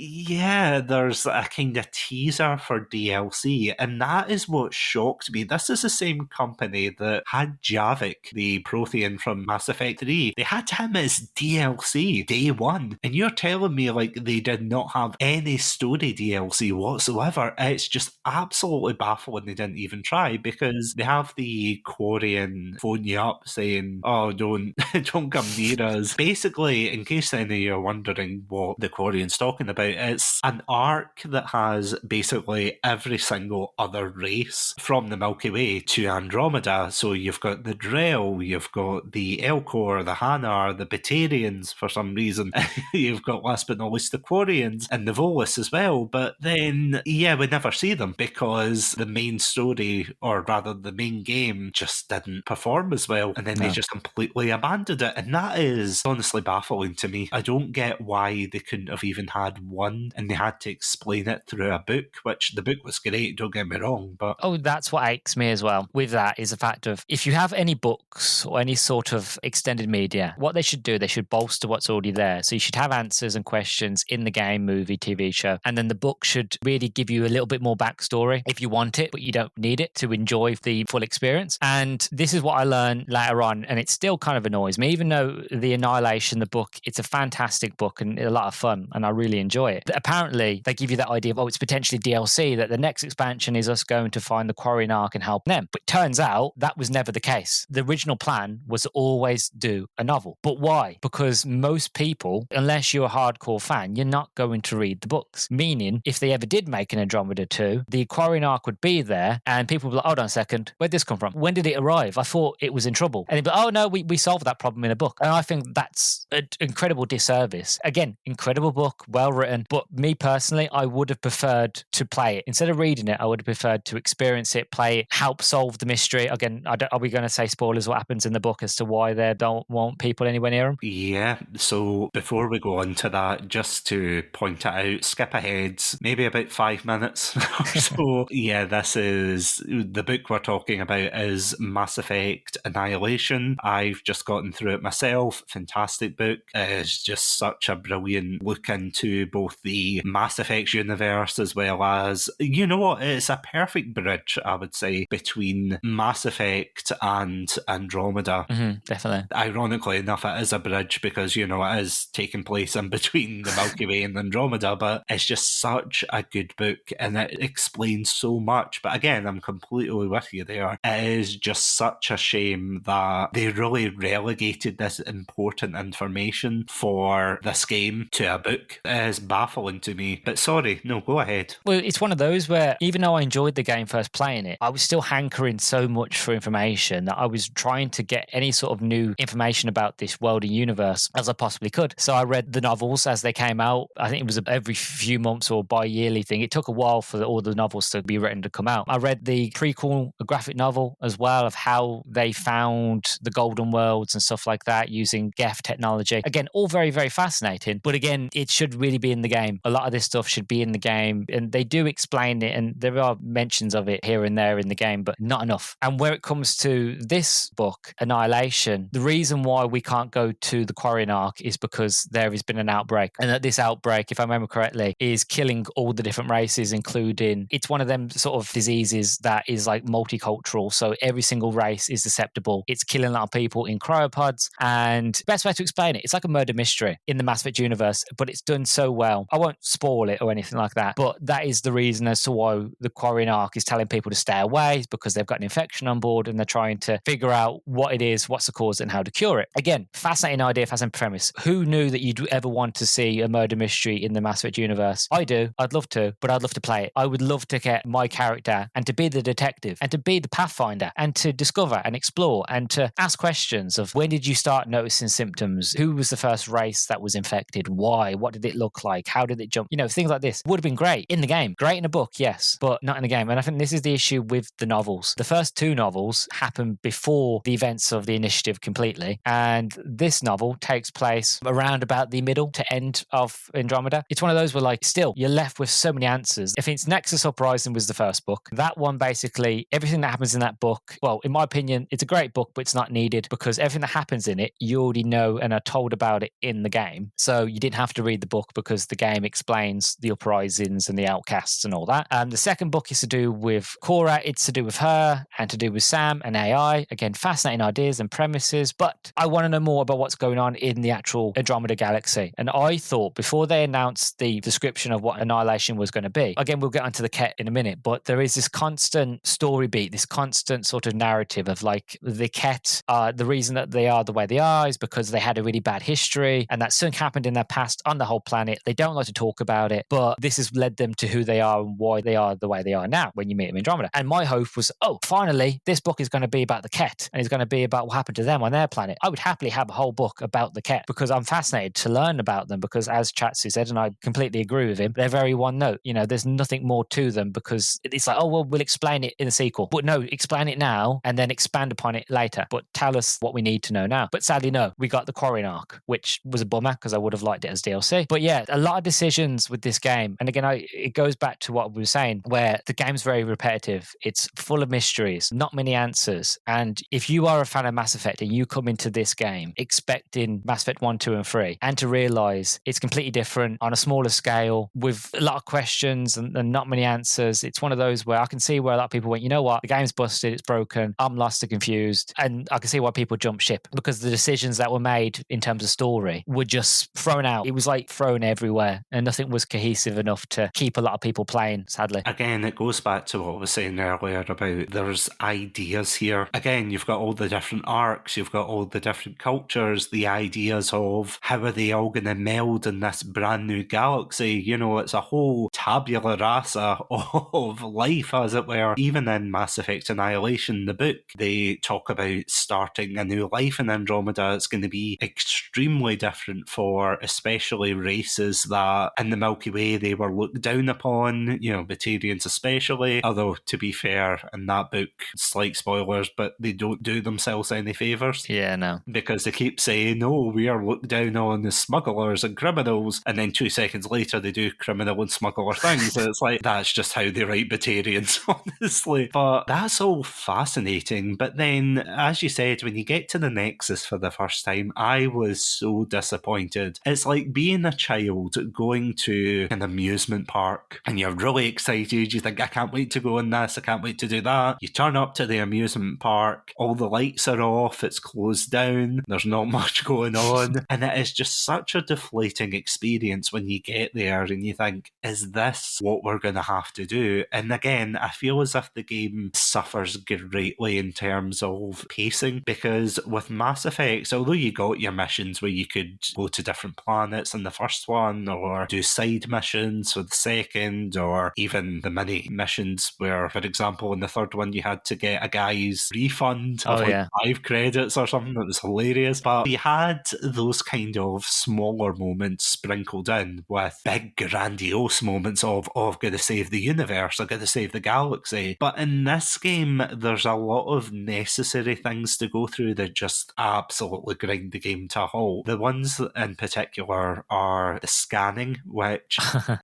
there's a kind of teaser for DLC, and that is what shocked me. This is the same company that had Javik, the Prothean from Mass Effect 3. They had him as DLC day one, and you're telling me like they did not have any story DLC whatsoever. It's just absolutely baffling they didn't even try, because they have the Quarian phone you up saying, oh, don't come near us. Basically, in case any of you are wondering what the Quarian's talking about, it's an arc that has basically every single other race from the Milky Way to Andromeda. So you've got the Drell, you've got the Elcor, the Hanar, the Batarians for some reason. You've got, last but not least, the Quarians and the Volus as well. But then, we never see them because the main story, or rather the main game, game just didn't perform as well, and then they just completely abandoned it, and that is honestly baffling to me. I don't get why they couldn't have even had one, and they had to explain it through a book, which the book was great, don't get me wrong, but... Oh, that's what aches me as well with that, is the fact of, if you have any books or any sort of extended media, what they should do, they should bolster what's already there. So you should have answers and questions in the game, movie, TV show, and then the book should really give you a little bit more backstory if you want it, but you don't need it to enjoy the full experience. And this is what I learned later on, and it still kind of annoys me, even though the Annihilation, the book, it's a fantastic book and a lot of fun, and I really enjoy it. But apparently, they give you that idea of, oh, it's potentially DLC, that the next expansion is us going to find the Quarrying Ark and help them. But it turns out that was never the case. The original plan was to always do a novel. But why? Because most people, unless you're a hardcore fan, you're not going to read the books. Meaning, if they ever did make an Andromeda 2, the Quarrying Ark would be there, and people would be like, hold on a second, where'd this come from? When did it arrive? I thought it was in trouble. And they'd be like, oh no, we solved that problem in a book. And I think that's an incredible disservice. Again, incredible book, well written, but me personally, I would have preferred to play it. Instead of reading it, I would have preferred to experience it, play it, help solve the mystery. Again, are we going to say spoilers what happens in the book as to why they don't want people anywhere near them? Yeah, so before we go on to that, just to point it out, skip ahead maybe about 5 minutes or so. Yeah, this is, the book we're talking about is Mass Effect Annihilation. I've just gotten through it myself. Fantastic book. It's just such a brilliant look into both the Mass Effect universe as well as, you know what, it's a perfect bridge, I would say, between Mass Effect and Andromeda. Definitely. Ironically enough, it is a bridge because, you know, it is taking place in between the Milky Way and Andromeda, but it's just such a good book and it explains so much. But again, I'm completely with you there. It is just such a shame that they really relegated this important information for this game to a book. It is baffling to me. But sorry, no, go ahead. Well, it's one of those where even though I enjoyed the game first playing it, I was still hankering so much for information that I was trying to get any sort of new information about this world and universe as I possibly could. So I read the novels as they came out. I think it was every few months or bi-yearly thing. It took a while for all the novels to be written to come out. I read the prequel, a graphic novel as well, of how they found the Golden Worlds and stuff like that using Geth technology. Again, all very, very fascinating. But again, it should really be in the game. A lot of this stuff should be in the game. And they do explain it, and there are mentions of it here and there in the game, but not enough. And where it comes to this book, Annihilation, the reason why we can't go to the Quarrying Ark is because there has been an outbreak. And that this outbreak, if I remember correctly, is killing all the different races, including, it's one of them sort of diseases that is like multicultural. So every single race is susceptible. It's killing a lot of people in cryopods. And best way to explain it, it's like a murder mystery in the Mass Effect universe, but it's done so well. I won't spoil it or anything like that, but that is the reason as to why the Quarrying Ark is telling people to stay away, because they've got an infection on board and they're trying to figure out what it is, what's the cause, and how to cure it. Again, fascinating idea, fascinating premise. Who knew that you'd ever want to see a murder mystery in the Mass Effect universe? I do. I'd love to, but I'd love to play it. I would love to get my character and to be the detective and to be the pathfinder and to discover and explore and to ask questions of, when did you start noticing symptoms? Who was the first race that was infected? Why? What did it look like? How did it jump? You know, things like this would have been great in the game. Great in a book, yes, but not in the game. And I think this is the issue with the novels. The first two novels happened before the events of the initiative completely. And this novel takes place around about the middle to end of Andromeda. It's one of those where, like, still, you're left with so many answers. If it's Nexus Uprising was the first book, that one basically, everything that happens in that book, well, in my opinion, it's a great book, but it's not needed because everything that happens in it, you already know and are told about it in the game. So you didn't have to read the book because the game explains the uprisings and the outcasts and all that. The second book is to do with Cora. It's to do with her and to do with Sam and AI. Again, fascinating ideas and premises, but I want to know more about what's going on in the actual Andromeda galaxy. And I thought before they announced the description of what Annihilation was going to be, again, we'll get onto the Ket in a minute, but there is this constant story beat, this constant sort of narrative of, like, the Ket, the reason that they are the way they are is because they had a really bad history and that something happened in their past on the whole planet. They don't like to talk about it, but this has led them to who they are and why they are the way they are now when you meet them in Andromeda. And my hope was, oh, finally, this book is going to be about the Ket and it's going to be about what happened to them on their planet. I would happily have a whole book about the Ket because I'm fascinated to learn about them, because as Chatsu said, and I completely agree with him, they're very one note. You know, there's nothing more to them because it's like, oh, well, we'll explain it in the sequel. But no, explain it now and then expand upon it later, but tell us what we need to know now. But sadly, no, we got the Quarrying arc, which was a bummer because I would have liked it as DLC. But yeah, a lot of decisions with this game. And again, it goes back to what we were saying, where the game's very repetitive. It's full of mysteries, not many answers. And if you are a fan of Mass Effect and you come into this game expecting Mass Effect 1, 2, and 3, and to realize it's completely different on a smaller scale with a lot of questions and not many answers, it's one of those where I can see where a lot of people went, you know what, the game's busted, it's broken, I'm lost and confused. And I can see why people jump ship, because the decisions that were made in terms of story were just thrown out. It was like thrown everywhere and nothing was cohesive enough to keep a lot of people playing, sadly. Again, it goes back to what I was saying earlier about there's ideas here. Again, you've got all the different arcs, you've got all the different cultures, the ideas of how are they all going to meld in this brand new galaxy. You know, it's a whole tabula rasa of life, as it were. Even in Mass Effect Annihilation, the book, they talk about starting a new life in Andromeda. It's going to be extremely different for especially races that in the Milky Way they were looked down upon, you know, Batarians especially. Although, to be fair, in that book, slight spoilers, but they don't do themselves any favours. Yeah, no. Because they keep saying, oh, we are looked down on as smugglers and criminals, and then 2 seconds later they do criminal and smuggler things. It's like, that's just how they write Batarians, honestly. But that's all fascinating. But then, as you said, when you get to the Nexus for the first time, I was so disappointed. It's like being a child going to an amusement park and you're really excited. You think, I can't wait to go on this, I can't wait to do that. You turn up to the amusement park, all the lights are off, it's closed down, there's not much going on, and it is just such a deflating experience when you get there and you think, is this what we're going to have to do? And again, I feel as if the game suffers greatly in terms of pacing, because with Mass Effect, although you got your missions where you could go to different planets in the first one, or do side missions for the second, or even the mini missions where, for example, in the third one you had to get a guy's refund of 5 credits or something. That was hilarious. But you had those kind of smaller moments sprinkled in with big grandiose moments of, oh, I've got to save the universe, I've got to save the galaxy. But in this game, there's a lot of necessary things to go through that just absolutely grind the game to a halt. The ones in particular are the scanning, which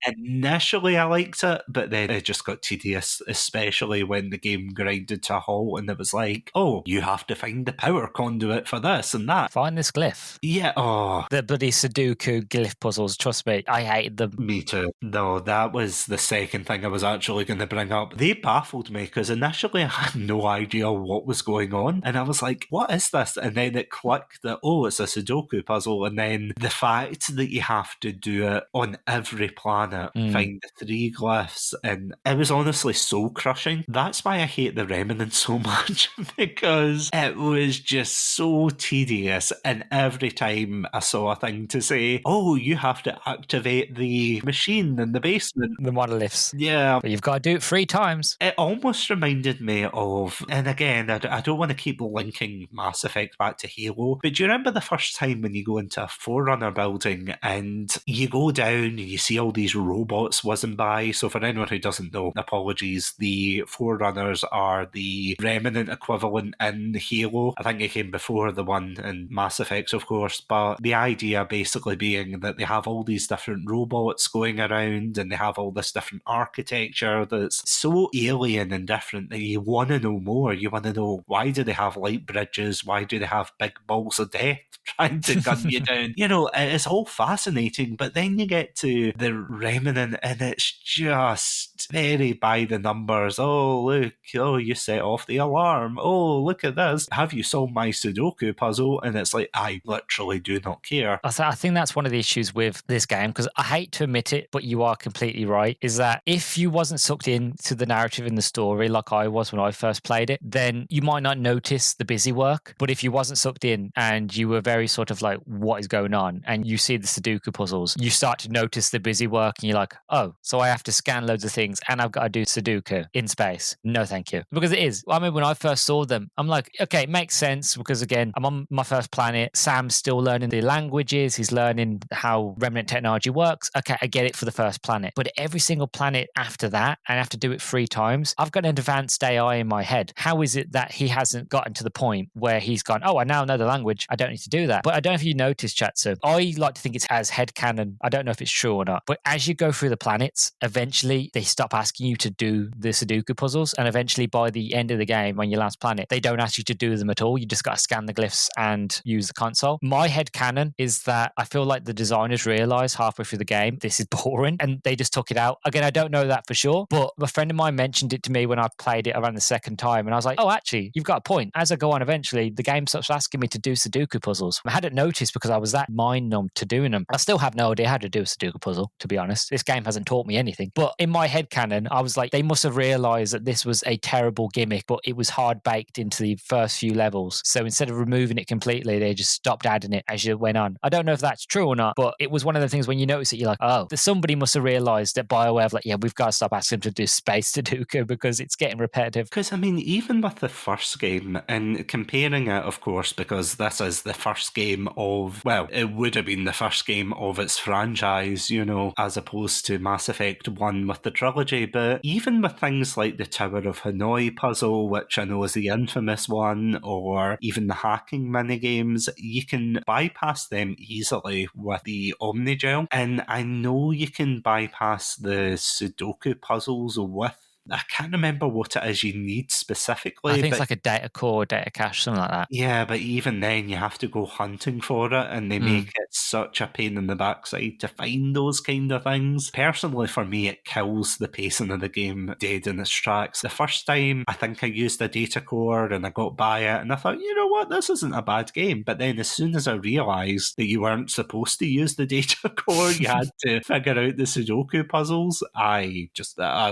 initially I liked it, but then it just got tedious, especially when the game grinded to a halt and it was like, oh, you have to find the power conduit for this and that. Find this glyph. Yeah, oh. The bloody Sudoku glyph puzzles, trust me, I hated them. Me too. No, that was the second thing I was actually going to bring up. They baffled me because initially I had no idea what was going on, and I was like, what is this? And then it clicked that, oh, it's a Sudoku puzzle, and then the fact that you have to do it on every planet, find the 3 glyphs, and it was honestly soul crushing. That's why I hate the Remnant so much, because it was just so tedious, and every time I saw a thing to say, oh, you have to activate the machine in the basement. The monoliths. Yeah. But you've got to do it 3 times. It almost reminded me of, and again, I don't want to keep linking Mass Effect back to Halo, but do you remember the first time when you go into a Forerunner building and you go down and you see all these robots whizzing by? So for anyone who doesn't know, apologies, the Forerunners are the Remnant equivalent in Halo. I think it came before the one in Mass Effect, of course, but the idea basically being that they have all these different robots going around and they have all this different architecture that's so alien and different that you want to know more. You want to know, why do they have light bridges? Why do they have big balls of death trying to gun you down? You know, it's all fascinating, but then you get to the Remnant and it's just very by the numbers. Oh, look, oh, you set off the alarm. Oh, look at this. Have you solved my Sudoku puzzle? And it's like, I literally do not care. I think that's one of the issues with this game, because I hate to admit it, but you are completely right, is that if you wasn't sucked into the narrative in the story like I was when I first played it, then you might not notice the busy work. But if you wasn't sucked in and you were very sort of like, what is going on? And you see the Sudoku puzzles, you start to notice the busy work and you're like, oh, so I have to scan loads of things and I've got to do Sudoku in space. No, thank you. Because it is. I mean, when I first saw them, I'm like, okay, it makes sense, because again, I'm on my first planet. Sam's still learning the languages. He's learning how Remnant technology works. Okay, I get it for the first planet. But every single planet after that, and I have to do it 3 times, I've got an advanced AI AI in my head. How is it that he hasn't gotten to the point where he's gone, oh, I now know the language, I don't need to do that? But I don't know if you noticed, Chatsu, I like to think it's as headcanon. I don't know if it's true or not, but as you go through the planets, eventually they stop asking you to do the Sudoku puzzles, and eventually by the end of the game, on your last planet, they don't ask you to do them at all. You just got to scan the glyphs and use the console. My headcanon is that I feel like the designers realized halfway through the game, this is boring, and they just took it out. Again, I don't know that for sure, but a friend of mine mentioned it to me when I played it around the second time, and I was like, oh, actually, you've got a point. As I go on, eventually, the game starts asking me to do Sudoku puzzles. I hadn't noticed because I was that mind-numb to doing them. I still have no idea how to do a Sudoku puzzle, to be honest. This game hasn't taught me anything. But in my headcanon, I was like, they must have realized that this was a terrible gimmick, but it was hard-baked into the first few levels. So instead of removing it completely, they just stopped adding it as you went on. I don't know if that's true or not, but it was one of the things when you notice it, you're like, oh, somebody must have realized that BioWare have like, yeah, we've got to stop asking them to do space Sudoku because it's getting repetitive. Because, I mean, even with the first game, and comparing it, of course, because this is the first game of, well, it would have been the first game of its franchise, you know, as opposed to Mass Effect 1 with the trilogy, but even with things like the Tower of Hanoi puzzle, which I know is the infamous one, or even the hacking minigames, you can bypass them easily with the Omnigel, and I know you can bypass the Sudoku puzzles with, I can't remember what it is you need specifically. I think it's like a data core, data cache, something like that. Yeah, but even then you have to go hunting for it, and they make it such a pain in the backside to find those kind of things. Personally, for me, it kills the pacing of the game dead in its tracks. The first time, I think I used a data core and I got by it, and I thought, you know what, this isn't a bad game. But then as soon as I realised that you weren't supposed to use the data core, you had to figure out the Sudoku puzzles, I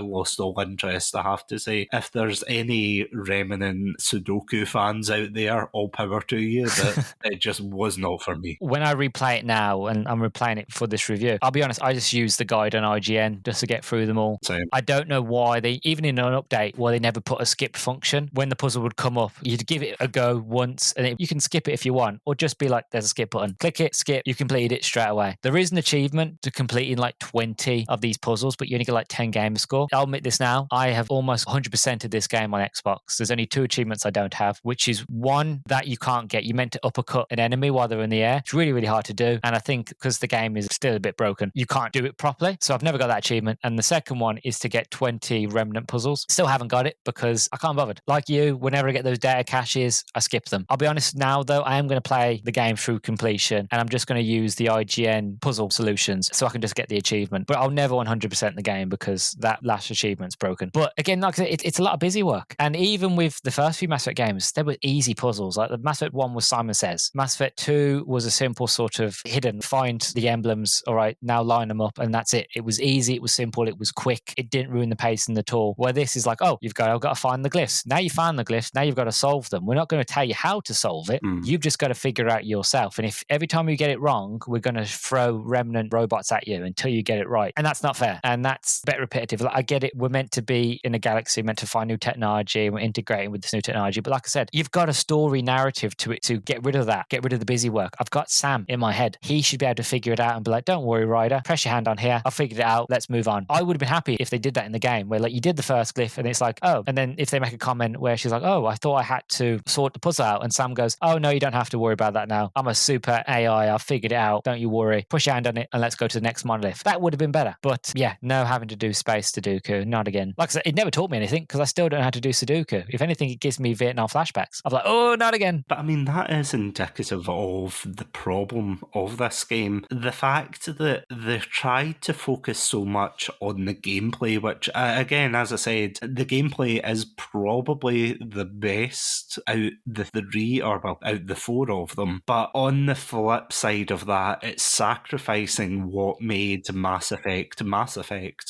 lost all interest, I have to say. If there's any remnant Sudoku fans out there, all power to you, but it just was not for me. When I replay it now, and I'm replaying it for this review, I'll be honest, I just used the guide on IGN just to get through them all. Same. I don't know why they, even in an update, why they never put a skip function. When the puzzle would come up, you'd give it a go once, and you can skip it if you want, or just be like, there's a skip button. Click it, skip, you completed it straight away. There is an achievement to completing like 20 of these puzzles, but you only get like 10 gamer score. I'll admit this now, I have almost 100% of this game on Xbox. There's only 2 achievements I don't have, which is one that you can't get. You meant to uppercut an enemy while they're in the air. It's really, really hard to do. And I think because the game is still a bit broken, you can't do it properly. So I've never got that achievement. And the second one is to get 20 remnant puzzles. Still haven't got it because I can't bother. Like you, whenever I get those data caches, I skip them. I'll be honest now though, I am going to play the game through completion, and I'm just going to use the IGN puzzle solutions so I can just get the achievement. But I'll never 100% the game because that last achievement's broken. But again, like I said, it's a lot of busy work. And even with the first few Mass Effect games, there were easy puzzles. Like the Mass Effect 1 was Simon Says. Mass Effect 2 was a simple sort of hidden, find the emblems, all right, now line them up, and that's it. It was easy, it was simple, it was quick. It didn't ruin the pacing at all. Where this is like, oh, I've got to find the glyphs. Now you find the glyphs, now you've got to solve them. We're not going to tell you how to solve it. You've just got to figure out yourself. And if every time you get it wrong, we're going to throw remnant robots at you until you get it right. And that's not fair. And that's a bit repetitive. Like, I get it. We're meant to be in a galaxy, meant to find new technology, and we're integrating with this new technology. But like I said, you've got a story narrative to it to get rid of that, get rid of the busy work. I've got Sam in my head. He should be able to figure it out and be like, don't worry, Ryder, press your hand on here. I figured it out. Let's move on. I would have been happy if they did that in the game where like you did the first glyph and it's like, oh, and then if they make a comment where she's like, oh, I thought I had to sort the puzzle out. And Sam goes, oh, no, you don't have to worry about that now. I'm a super AI. I've figured it out. Don't you worry. Push your hand on it and let's go to the next monolith. That would have been better. But yeah, no having to do space Sudoku. Not again. Like I said, it never taught me anything because I still don't know how to do Sudoku. If anything, it gives me Vietnam flashbacks. I'm like, oh, not again. But I mean, that is indicative of the problem of this game. The fact that they've tried to focus so much on the gameplay, which, again, as I said, the gameplay is probably the best out the 3, or well, out the 4 of them. But on the flip side of that, it's sacrificing what made Mass Effect,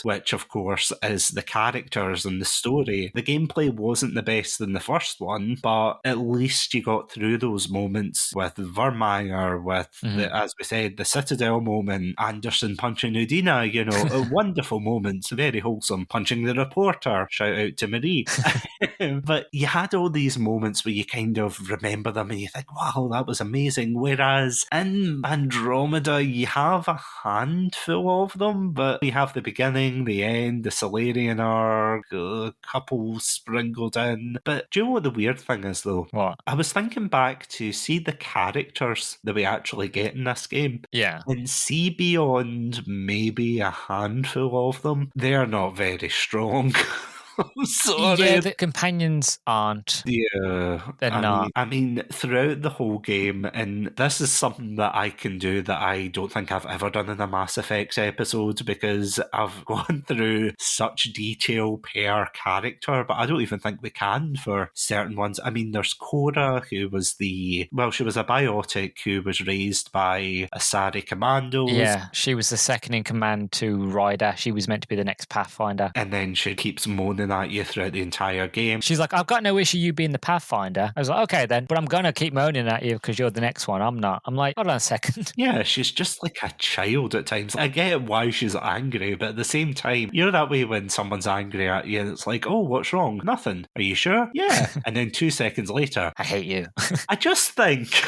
which, of course, is the characters and the story. The gameplay wasn't the best in the first one, but at least you got through those moments with Vermeer, with, as we said, the Citadel moment, Anderson punching Udina, you know, wonderful moments, very wholesome, punching the reporter, shout out to Marie. But you had all these moments where you kind of remember them and you think, wow, that was amazing. Whereas in Andromeda, you have a handful of them, but you have the beginning, the end, the Solarian arc, Zerg, a couple sprinkled in. But do you know what the weird thing is, though? What? I was thinking back to see the characters that we actually get in this game. Yeah. And see beyond maybe a handful of them, they're not very strong. I'm sorry. Yeah, the companions aren't. Yeah, They're not. I mean, throughout the whole game, and this is something that I can do that I don't think I've ever done in a Mass Effect episode, because I've gone through such detail per character, but I don't even think we can for certain ones. I mean, there's Cora, who was she was a biotic who was raised by Asari Commandos. Yeah, she was the second in command to Ryder. She was meant to be the next Pathfinder. And then she keeps moaning at you throughout the entire game. She's like, I've got no issue you being the Pathfinder. I was like, okay then, but I'm going to keep moaning at you because you're the next one. I'm not. I'm like, hold on a second. Yeah, she's just like a child at times. I get why she's angry, but at the same time, you're that way when someone's angry at you and it's like, oh, what's wrong? Nothing. Are you sure? Yeah. And then 2 seconds later, I hate you. I just think...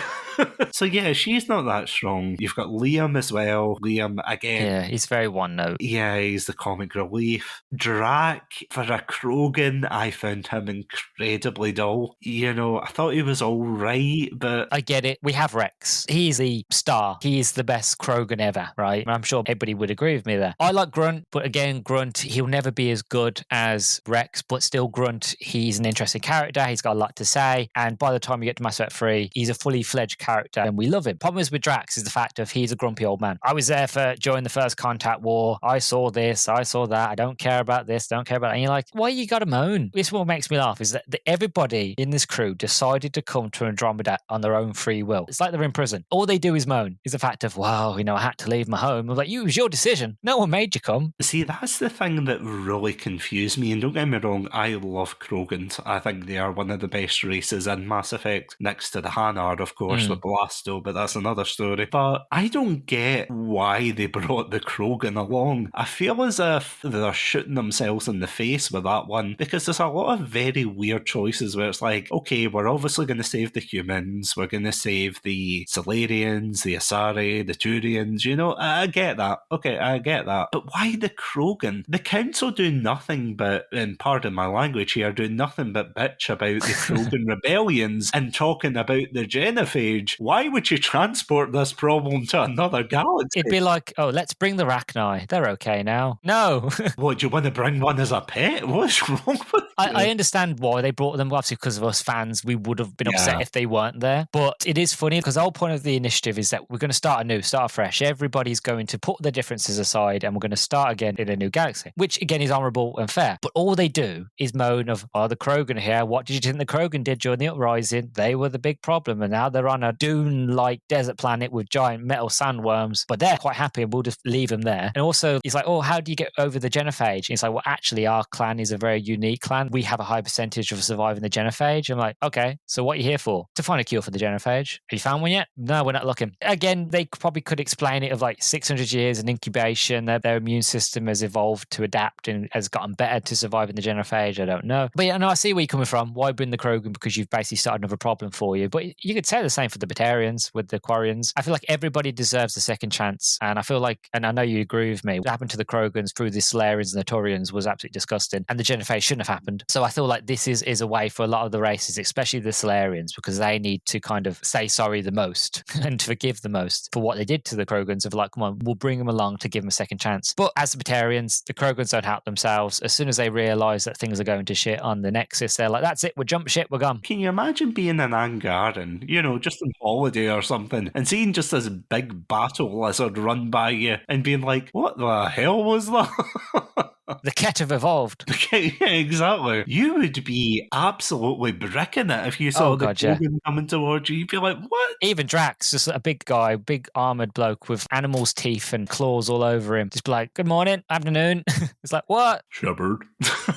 So yeah, she's not that strong. You've got Liam as well. Liam, again... Yeah, he's very one note. Yeah, he's the comic relief. Drac, for a Krogan, I found him incredibly dull. You know, I thought he was alright, but... I get it. We have Rex. He's the star. He's the best Krogan ever, right? I'm sure everybody would agree with me there. I like Grunt, but again, Grunt, he'll never be as good as Rex, but still Grunt, he's an interesting character. He's got a lot to say. And by the time you get to Mass Effect 3, he's a fully fledged character and we love him. Problem is with Drax is the fact of he's a grumpy old man. I was there during the first Contact War. I saw this, I saw that. I don't care about this, don't care about that. And you're like, why you gotta moan? This what makes me laugh is that everybody in this crew decided to come to Andromeda on their own free will. It's like they're in prison. All they do is moan. Is the fact of, wow, I had to leave my home. I'm like, it was your decision. No one made you come. See, that's the thing that really confused me. And don't get me wrong, I love Krogans. I think they are one of the best races in Mass Effect, next to the Hanar, of course, with Blasto, but that's another story. But I don't get why they brought the Krogan along. I feel as if they're shooting themselves in the face with that one, because there's a lot of very weird choices where it's like, okay, we're obviously going to save the humans, we're going to save the Solarians, the Asari, the Turians, I get that. Okay, I get that. But why the Krogan? The Council do nothing but, and pardon my language here, do nothing but bitch about the Krogan rebellions and talking about the genophage. Why would you transport this problem to another galaxy? It'd be like, oh, let's bring the Rachni. They're okay now. No. What, do you want to bring one as a pet? What's wrong with you? I understand why they brought them. Obviously, because of us fans, we would have been upset if they weren't there. But it is funny because the whole point of the initiative is that we're going to start fresh. Everybody's going to put their differences aside and we're going to start again in a new galaxy, which again is honourable and fair. But all they do is moan of, oh, the Krogan here. What did you think the Krogan did during the uprising? They were the big problem. And now they're on a dune-like desert planet with giant metal sandworms. But they're quite happy and we'll just leave them there. And also, it's like, oh, how do you get over the genophage? And it's like, well, actually, our clan is a very unique clan. We have a high percentage of surviving the genophage. I'm like, okay, so what are you here for? To find a cure for the genophage. Have you found one yet? No, we're not looking. Again, they probably could explain it of like 600 years in incubation. Their immune system has evolved to adapt and has gotten better to survive in the genophage. I don't know. But yeah, no, I see where you're coming from. Why bring the Krogan? Because you've basically started another problem for you. But you could say the same for the Batarians with the Quarians. I feel like everybody deserves a second chance. And I feel like, and I know you agree with me, what happened to the Krogans through the Solarians and the Turians was absolutely disgusting. And the genophage shouldn't have happened. So I feel like this is a way for a lot of the races, especially the Solarians, because they need to kind of say sorry the most and forgive the most for what they did to the Krogans of like, come on, we'll bring them along to give them a second chance. But as the Batarians, the Krogans don't help themselves. As soon as they realise that things are going to shit on the Nexus, they're like, that's it, we'll jump ship, we're gone. Can you imagine being in Angaran, just on holiday or something, and seeing just this big battle lizard run by you and being like, what the hell was that? The Ket have evolved. Yeah, exactly. You would be absolutely bricking it if you saw the Krogan coming towards you. You'd be like, what? Even Drax, just a big guy, big armoured bloke with animal's teeth and claws all over him. Just be like, good morning, afternoon. It's like, what? Shepherd.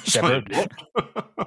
Shepherd. Like,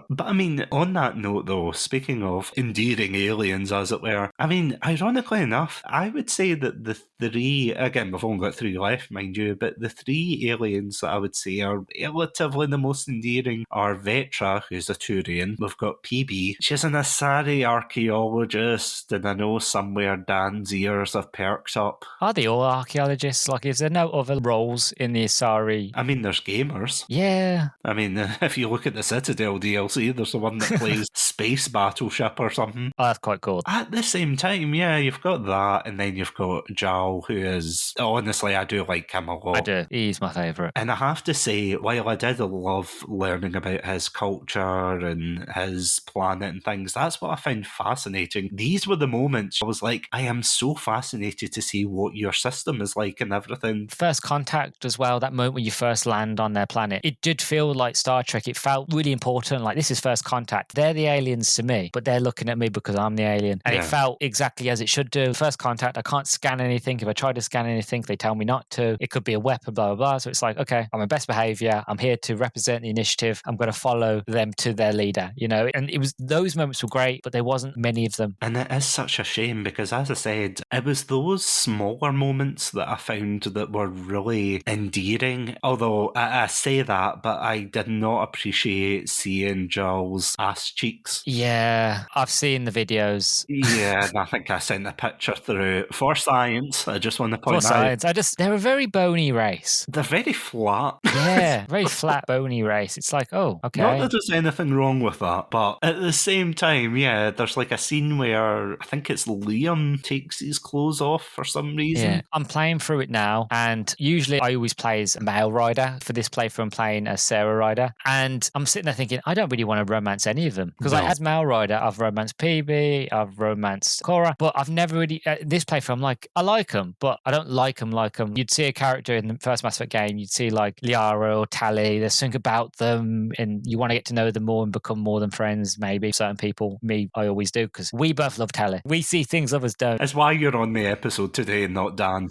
but I mean, on that note though, speaking of endearing aliens as it were, I mean, ironically enough, I would say that the three, again, we've only got three left, mind you, but the three aliens that I would say are relatively the most endearing are Vetra, who's a Turian. We've got PB. She's an Asari archaeologist, and I know somewhere Dan's ears have perked up. Are they all archaeologists? Like, is there no other roles in the Asari? I mean, there's gamers. Yeah. I mean, if you look at the Citadel DLC, there's the one that plays Space Battleship or something. Oh, that's quite cool. At the same time, yeah, you've got that, and then you've got Jal, who is, honestly, I do like him a lot. I do. He's my favourite. And I have to say, while I did love learning about his culture and his planet and things, that's what I found fascinating. These were the moments I was like, I am so fascinated to see what your system is like and everything. First contact as well, that moment when you first land on their planet, it did feel like Star Trek. It felt really important. Like, this is first contact. They're the aliens to me, but they're looking at me because I'm the alien. And it felt exactly as it should do. First contact, I can't scan anything. If I try to scan anything, they tell me not to. It could be a weapon, blah, blah, blah. So it's like, okay, I'm in best behavior. I'm here to represent the initiative. I'm going to follow them to their leader, you know? And it was, those moments were great, but there wasn't many of them. And it is such a shame because, as I said, it was those smaller moments that I found that were really endearing. Although I say that, but I did not appreciate seeing Giles' ass cheeks. Yeah, I've seen the videos. Yeah, and I think I sent a picture through for science. I just want to point For out. science, they're a very bony race. They're very flat. Yeah, very flat, bony race. It's like, oh, okay. Not that there's anything wrong with that, but at the same time, yeah, there's like a scene where I think it's Liam takes his clothes off for some reason. Yeah, I'm playing through it now, and usually I always play as a male rider. For this playthrough, I'm playing as Sarah Rider, and I'm sitting there thinking, I don't really want to romance any of them. Because as male rider, I've romanced PB, I've romanced Cora, but I've never really, this playthrough, I'm like, I like them, but I don't like them. You'd see a character in the first Mass Effect game, you'd see like Liara or Tali, there's something about them, and you want to get to know them more and become more than friends, maybe. Certain people, me, I always do, because we both love Tali. We see things others don't. That's why you're on the episode today and not Dan.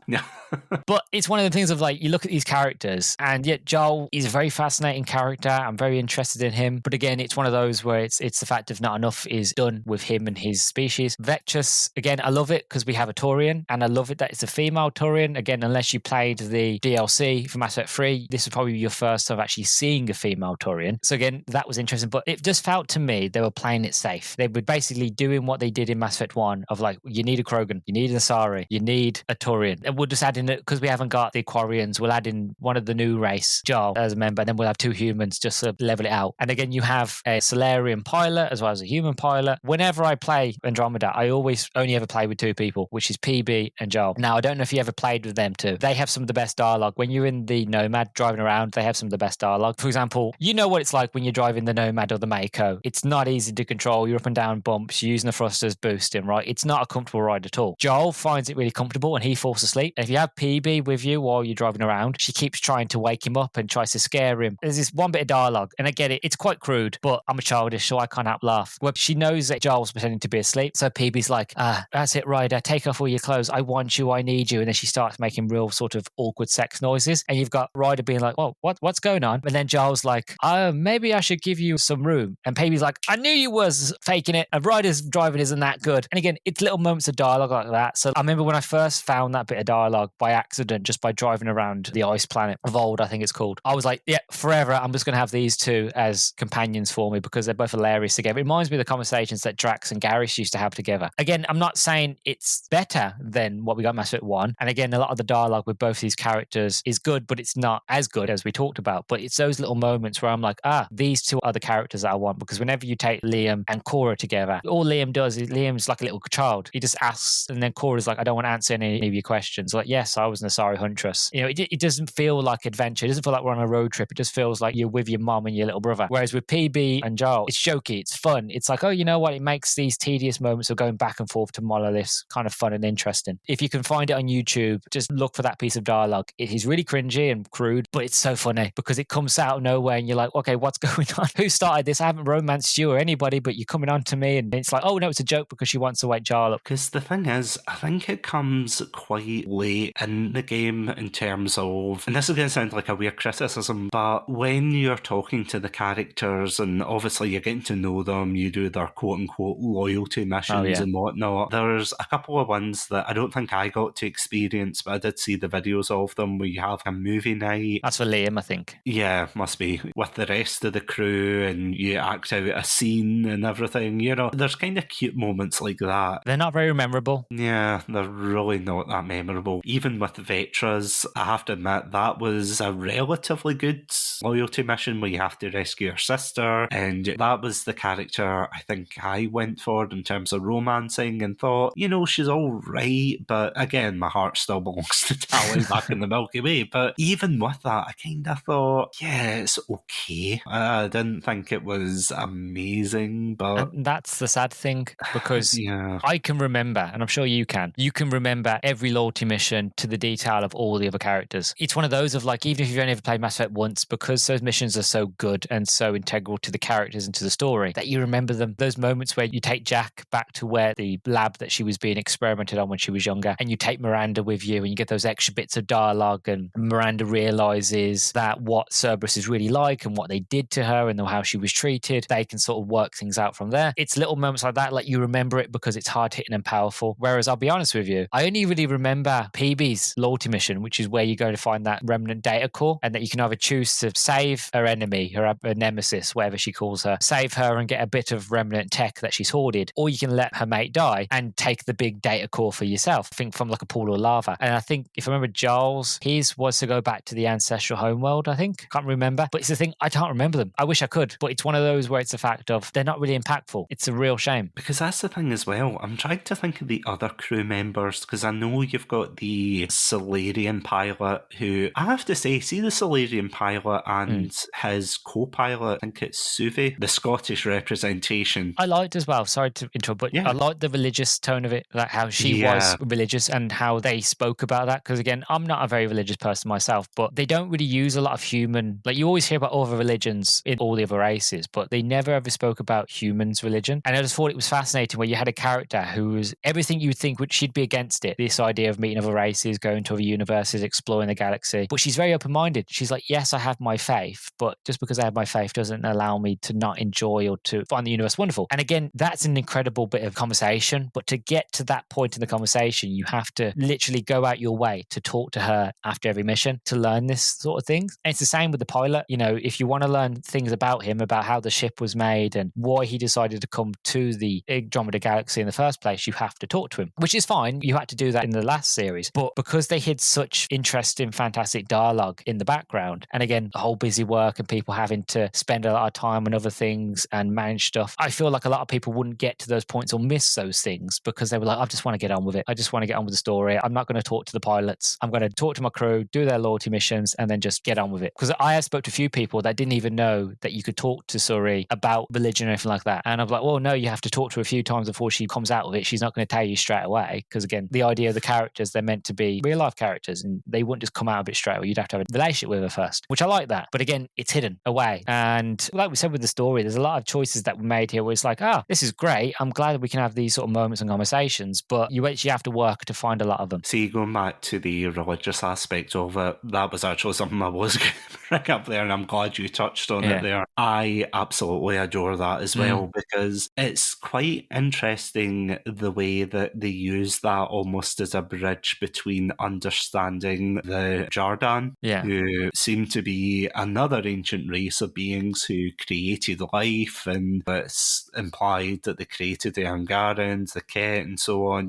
But it's one of the things of like, you look at these characters, and yet Joel is a very fascinating character. I'm very interested in him. But again, it's one of those where it's the fact of not enough is done with him and his species. Vectress, again, I love it because we have a Taurian, and I love it that it's a female Taurian. Again, unless you played the DLC for Mass Effect 3, this is probably your first of actually seeing a female Taurian. So again, that was interesting. But it just felt to me they were playing it safe. They were basically doing what they did in Mass Effect 1 of like, you need a Krogan, you need an Asari, you need a Taurian. And we'll just add in it because we haven't got the Quarians. We'll add in one of the new race, Jarl, as a member, and then we'll have 2 humans just to level it out. And again, you have a Solarian pilot as well as a human pilot. Whenever I play Andromeda, I always only ever play with 2 people, which is PB and Jarl. Now, I don't know if you ever played with them too. They have some of the best dialogue. When you're in the Nomad driving around, they have some of the best dialogue. For example, you know what it's like when you're driving the Nomad or the Mako. It's not easy to control. You're up and down bumps, you're using the thrusters, boosting, right? It's not a comfortable ride at all. Joel finds it really comfortable and he falls asleep. And if you have PB with you while you're driving around, she keeps trying to wake him up and tries to scare him. There's this one bit of dialogue, and I get it, it's quite crude, but I'm a childish, so I can't help laugh. Where she knows that Joel's pretending to be asleep, so PB's like, that's it, Ryder, take off all your clothes. I want you, I need you. And then she starts making real sort of awkward sex noises. And you've got Ryder being like, well, what's going on? And then Joel's like, maybe I should give you some room. And PB's like, I knew you was faking it. And Ryder's driving isn't that good. And again, it's little moments of dialogue like that. So I remember when I first found that bit of dialogue by accident, just by driving around the ice planet of Old, I think it's called. I was like, yeah, forever, I'm just going to have these 2 as companions for me because they're both hilarious together. It reminds me of the conversations that Drax and Garrus used to have together. Again, I'm not saying it's better than what we got in Mass Effect 1. And again, a lot of the dialogue with both these characters is good, but it's not as good as we talked about. But it's those little moments where I'm like, these 2 are the characters that I want. Because whenever you take Liam and Cora together, all Liam does is Liam's like a little child. He just asks, and then Cora's like, I don't want to answer any of your questions. Like, yes, I was an Asari huntress. You know, it doesn't feel like adventure. It doesn't feel like we're on a road trip. It just feels like you're with your mom and your little brother. Whereas with PB and Joel, it's jokey, it's fun. It's like, oh, you know what? It makes these tedious moments of going back and forth to monoliths kind of fun and interesting. If you can find it on YouTube, just look for that piece of dialogue. It is really cringy and crude, but it's so funny because it comes out of nowhere and you're like, okay, what's going on? Who started this? I haven't romanced you or anybody, but you're coming on to me. And it's like, oh, no, it's a joke because she wants to wake Joel up. Because the thing is, I think it comes quite late in the game in terms of, and this is going to sound like a weird criticism, but when you're talking to the characters and obviously you're getting to know them, you do their quote-unquote loyalty missions and whatnot, there's a couple of ones that I don't think I got to experience, but I did see the videos of them where you have a movie night. That's for Liam, I think. think. Yeah, must be. With the rest of the crew and you act out a scene and everything, there's kind of cute moments like that. They're not very memorable. Yeah, they're really not that memorable. Even with Vetras, I have to admit, that was a relatively good loyalty mission where you have to rescue your sister, and that was the character I think I went for in terms of romancing and thought, she's all right, but again, my heart still belongs to Tally back in the Milky Way. But even with that, I kind of thought, yeah, it's okay. I didn't think it was amazing, but... And that's the sad thing, because yeah. I can remember, and I'm sure you can remember every loyalty mission to the detail of all the other characters. It's one of those of like, even if you've only ever played Mass Effect once, because those missions are so good and so integral to the characters and to the story, that you remember them. Those moments where you take Jack back to where the lab that she was being experimented on when she was younger, and you take Miranda with you, and you get those extra bits of dialogue, and Miranda realizes that what Cerberus is really like and what they did to her and how she was treated, they can sort of work things out from there. It's little moments like that, like you remember it because it's hard hitting and powerful. Whereas I'll be honest with you, I only really remember PB's loyalty mission, which is where you go to find that remnant data core, and that you can either choose to save her enemy, her nemesis, whatever she calls her, save her and get a bit of remnant tech that she's hoarded, or you can let her mate die and take the big data core for yourself. I think from like a pool of lava. And I think if I remember Giles, his was to go back to the ancestral homeworld, I think. Can't remember. But it's the thing, I can't remember them. I wish I could, but it's one of those where it's a fact of they're not really impactful. It's a real shame. Because that's the thing as well. I'm trying to think of the other crew members, because I know you've got the Solarian pilot who, I have to say, see the Solarian pilot and his co-pilot, I think it's Suvi, the Scottish representation. I liked as well, sorry to interrupt, but I liked the religious tone of it, like how she was religious and how they spoke about that. Because again, I'm not a very religious person myself, but they don't really use a lot of human, like you always hear about other religions in all the other races, but they never ever spoke about humans' religion. And I just thought it was fascinating where you had a character who was everything you would think she'd be against it. This idea of meeting other races, going to other universes, exploring the galaxy. But she's very open-minded. She's like, yes, I have my faith, but just because I have my faith doesn't allow me to not enjoy or to find the universe wonderful. And again, that's an incredible bit of conversation. But to get to that point in the conversation, you have to literally go out your way to talk to her after every mission to learn this sort of things. And it's the same with the pilot. If you want to learn things about him, about how the ship was made and why he decided to come to the Andromeda galaxy in the first place, you have to talk to him, which is fine. You had to do that in the last series. But because they hid such interesting, fantastic dialogue in the background, and again, the whole busy work and people having to spend a lot of time on other things and manage stuff, I feel like a lot of people wouldn't get to those points or miss those things because they were like, I just want to get on with it. I just want to get on with the story. I'm not going to talk to the pilots. I'm going to talk to my crew, do their loyalty missions, and then just get on with it. Because I have spoke to a few people that didn't even know that you could talk to Suri about religion or anything like that. And I'm like, well, no, you have to talk to her a few times before she comes out with it. She's not going to tell you straight away. Because again, the idea of the characters, they're meant to be real life characters and they wouldn't just come out of it straight away. You'd have to have a relationship with her first, which I like that. But again, it's hidden away. And like we said with the story, there's a lot of choices that were made here where it's like, this is great. I'm glad that we can have these sort of moments and conversations, but you actually have to work to find a lot of them. See, going back to the religious aspect of it, that was actually something I was going to bring up there, and I'm glad you touched on it there. I absolutely adore that as well, because it's quite interesting the way that they use that almost as a bridge between understanding the Jardan, who seem to be another ancient race of beings who created life, and it's implied that they created the Angarans, the Ket, and so on.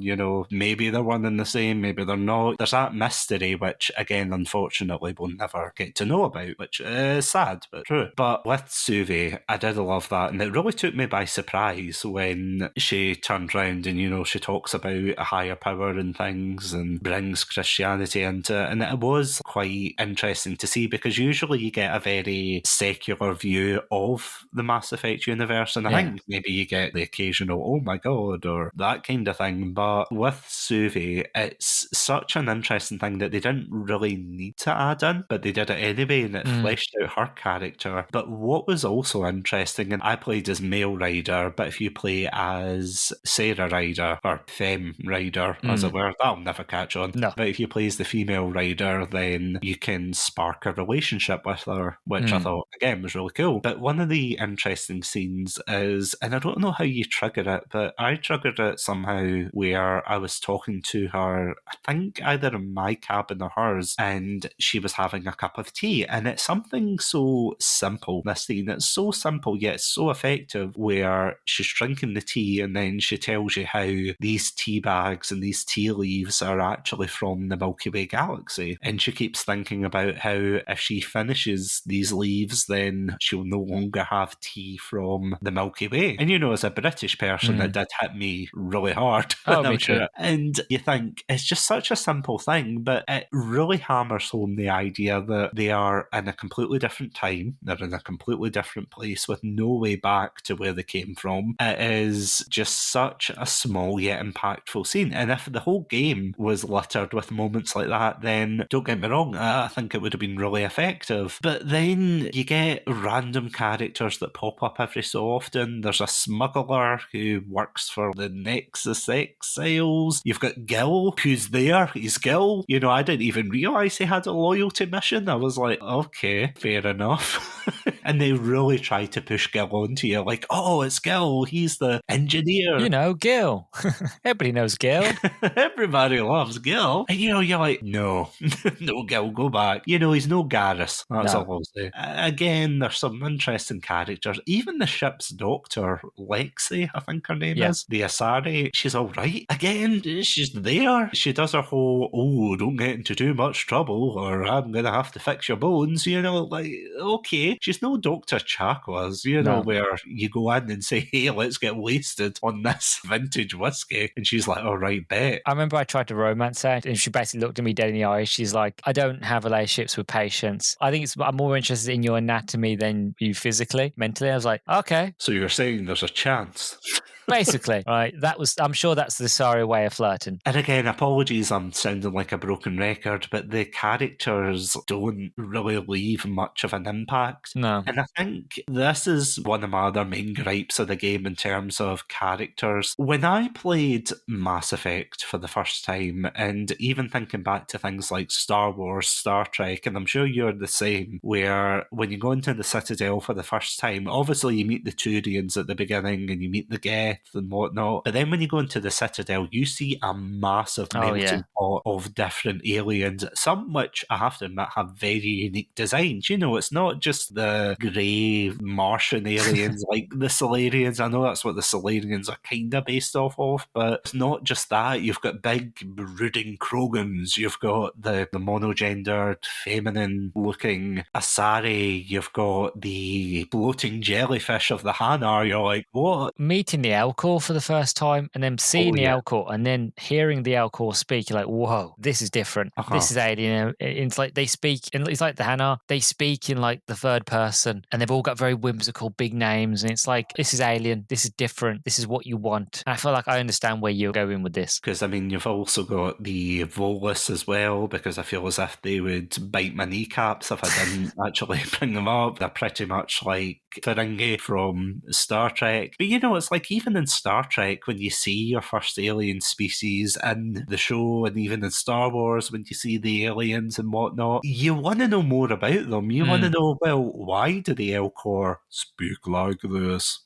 Maybe they're one and the same, maybe they're not. There's that mystery, which again, unfortunately, we'll never get to know about, which is sad but true. But with Suvi, I did love that, and it really took me by surprise when she turned around and she talks about a higher power and things and brings Christianity into it. And it was quite interesting to see, because usually you get a very secular view of the Mass Effect universe, and I think maybe you get the occasional oh my god or that kind of thing. But with Suvi, it's such an interesting thing that they didn't really need to add in, but they did it anyway, and it fleshed out her character. But what was also interesting, and I played as male Ryder, but if you play as Sarah Ryder, or Femme Ryder, as it were, that'll never catch on. No. But if you play as the female Ryder, then you can spark a relationship with her, which I thought, again, was really cool. But one of the interesting scenes is, and I don't know how you trigger it, but I triggered it somehow where I was talking to her, I think either in my cabin or hers, and she was having a cup of tea. And it's something so simple, this scene. It's so simple, yet so effective, where she's drinking the tea and then she tells you how these tea bags and these tea leaves are actually from the Milky Way galaxy. And she keeps thinking about how if she finishes these leaves, then she'll no longer have tea from the Milky Way. And as a British person, that did hit me really hard. Oh, me too. And you think it's just such a simple thing, but it really hammers home the idea that they are in a completely different time. They're in a completely different place with no way back to where they came from. It is just such a small yet impactful scene. And if the whole game was littered with moments like that, then don't get me wrong, I think it would have been really effective. But then you get random characters that pop up every so often. There's a smuggler who works for the Nexus Exiles. You've got Gil, who's there. He's Gil. I didn't even realise he had a loyalty mission. I was like, okay, fair enough. And they really try to push Gil onto you, like, oh, it's Gil. He's the engineer. Gil. Everybody knows Gil. Everybody loves Gil. And you're like, no, no, Gil, go back. He's no Garrus. That's all I'll say. Again, there's some interesting characters. Even the ship's doctor, Lexi, I think her name is, the Asari, she's all right. Again, she's there. She does her whole, don't get into too much trouble or I'm going to have to fix your bones. Like, okay. She's no Dr. Chakwas, where you go in and say, hey, let's get wasted on this vintage whiskey. And she's like, all right, bet. I remember I tried to romance her and she basically looked at me dead in the eyes. She's like, I don't have relationships with patients. I think I'm more interested in your anatomy than you physically, mentally. I was like, okay. So you're saying there's a chance? Basically, right? I'm sure that's the sorry way of flirting. And again, apologies, I'm sounding like a broken record, but the characters don't really leave much of an impact. No. And I think this is one of my other main gripes of the game in terms of characters. When I played Mass Effect for the first time, and even thinking back to things like Star Wars, Star Trek, and I'm sure you're the same, where when you go into the Citadel for the first time, obviously you meet the Turians at the beginning and you meet the Geth and whatnot, but then when you go into the Citadel, you see a massive melting pot of different aliens, some which I have to admit have very unique designs. It's not just the grey Martian aliens like the Solarians. I know that's what the Solarians are kind of based off of, but it's not just that. You've got big brooding Krogans, you've got the monogendered, feminine-looking Asari, you've got the floating jellyfish of the Hanar. You're like, what? Meeting the Elcor for the first time and then seeing the Elcor and then hearing the Elcor speak, you're like, whoa, this is different. This is alien. It's like they speak, and it's like the Hanar, they speak in like the third person and they've all got very whimsical big names, and it's like, this is alien, this is different, this is what you want. And I feel like I understand where you're going with this. Because, you've also got the Volus as well, because I feel as if they would bite my kneecaps if I didn't actually bring them up. They're pretty much like Ferengi from Star Trek. But it's like even in Star Trek, when you see your first alien species in the show, and even in Star Wars, when you see the aliens and whatnot, you want to know more about them. You want to know, well, why do the Elcor speak like this?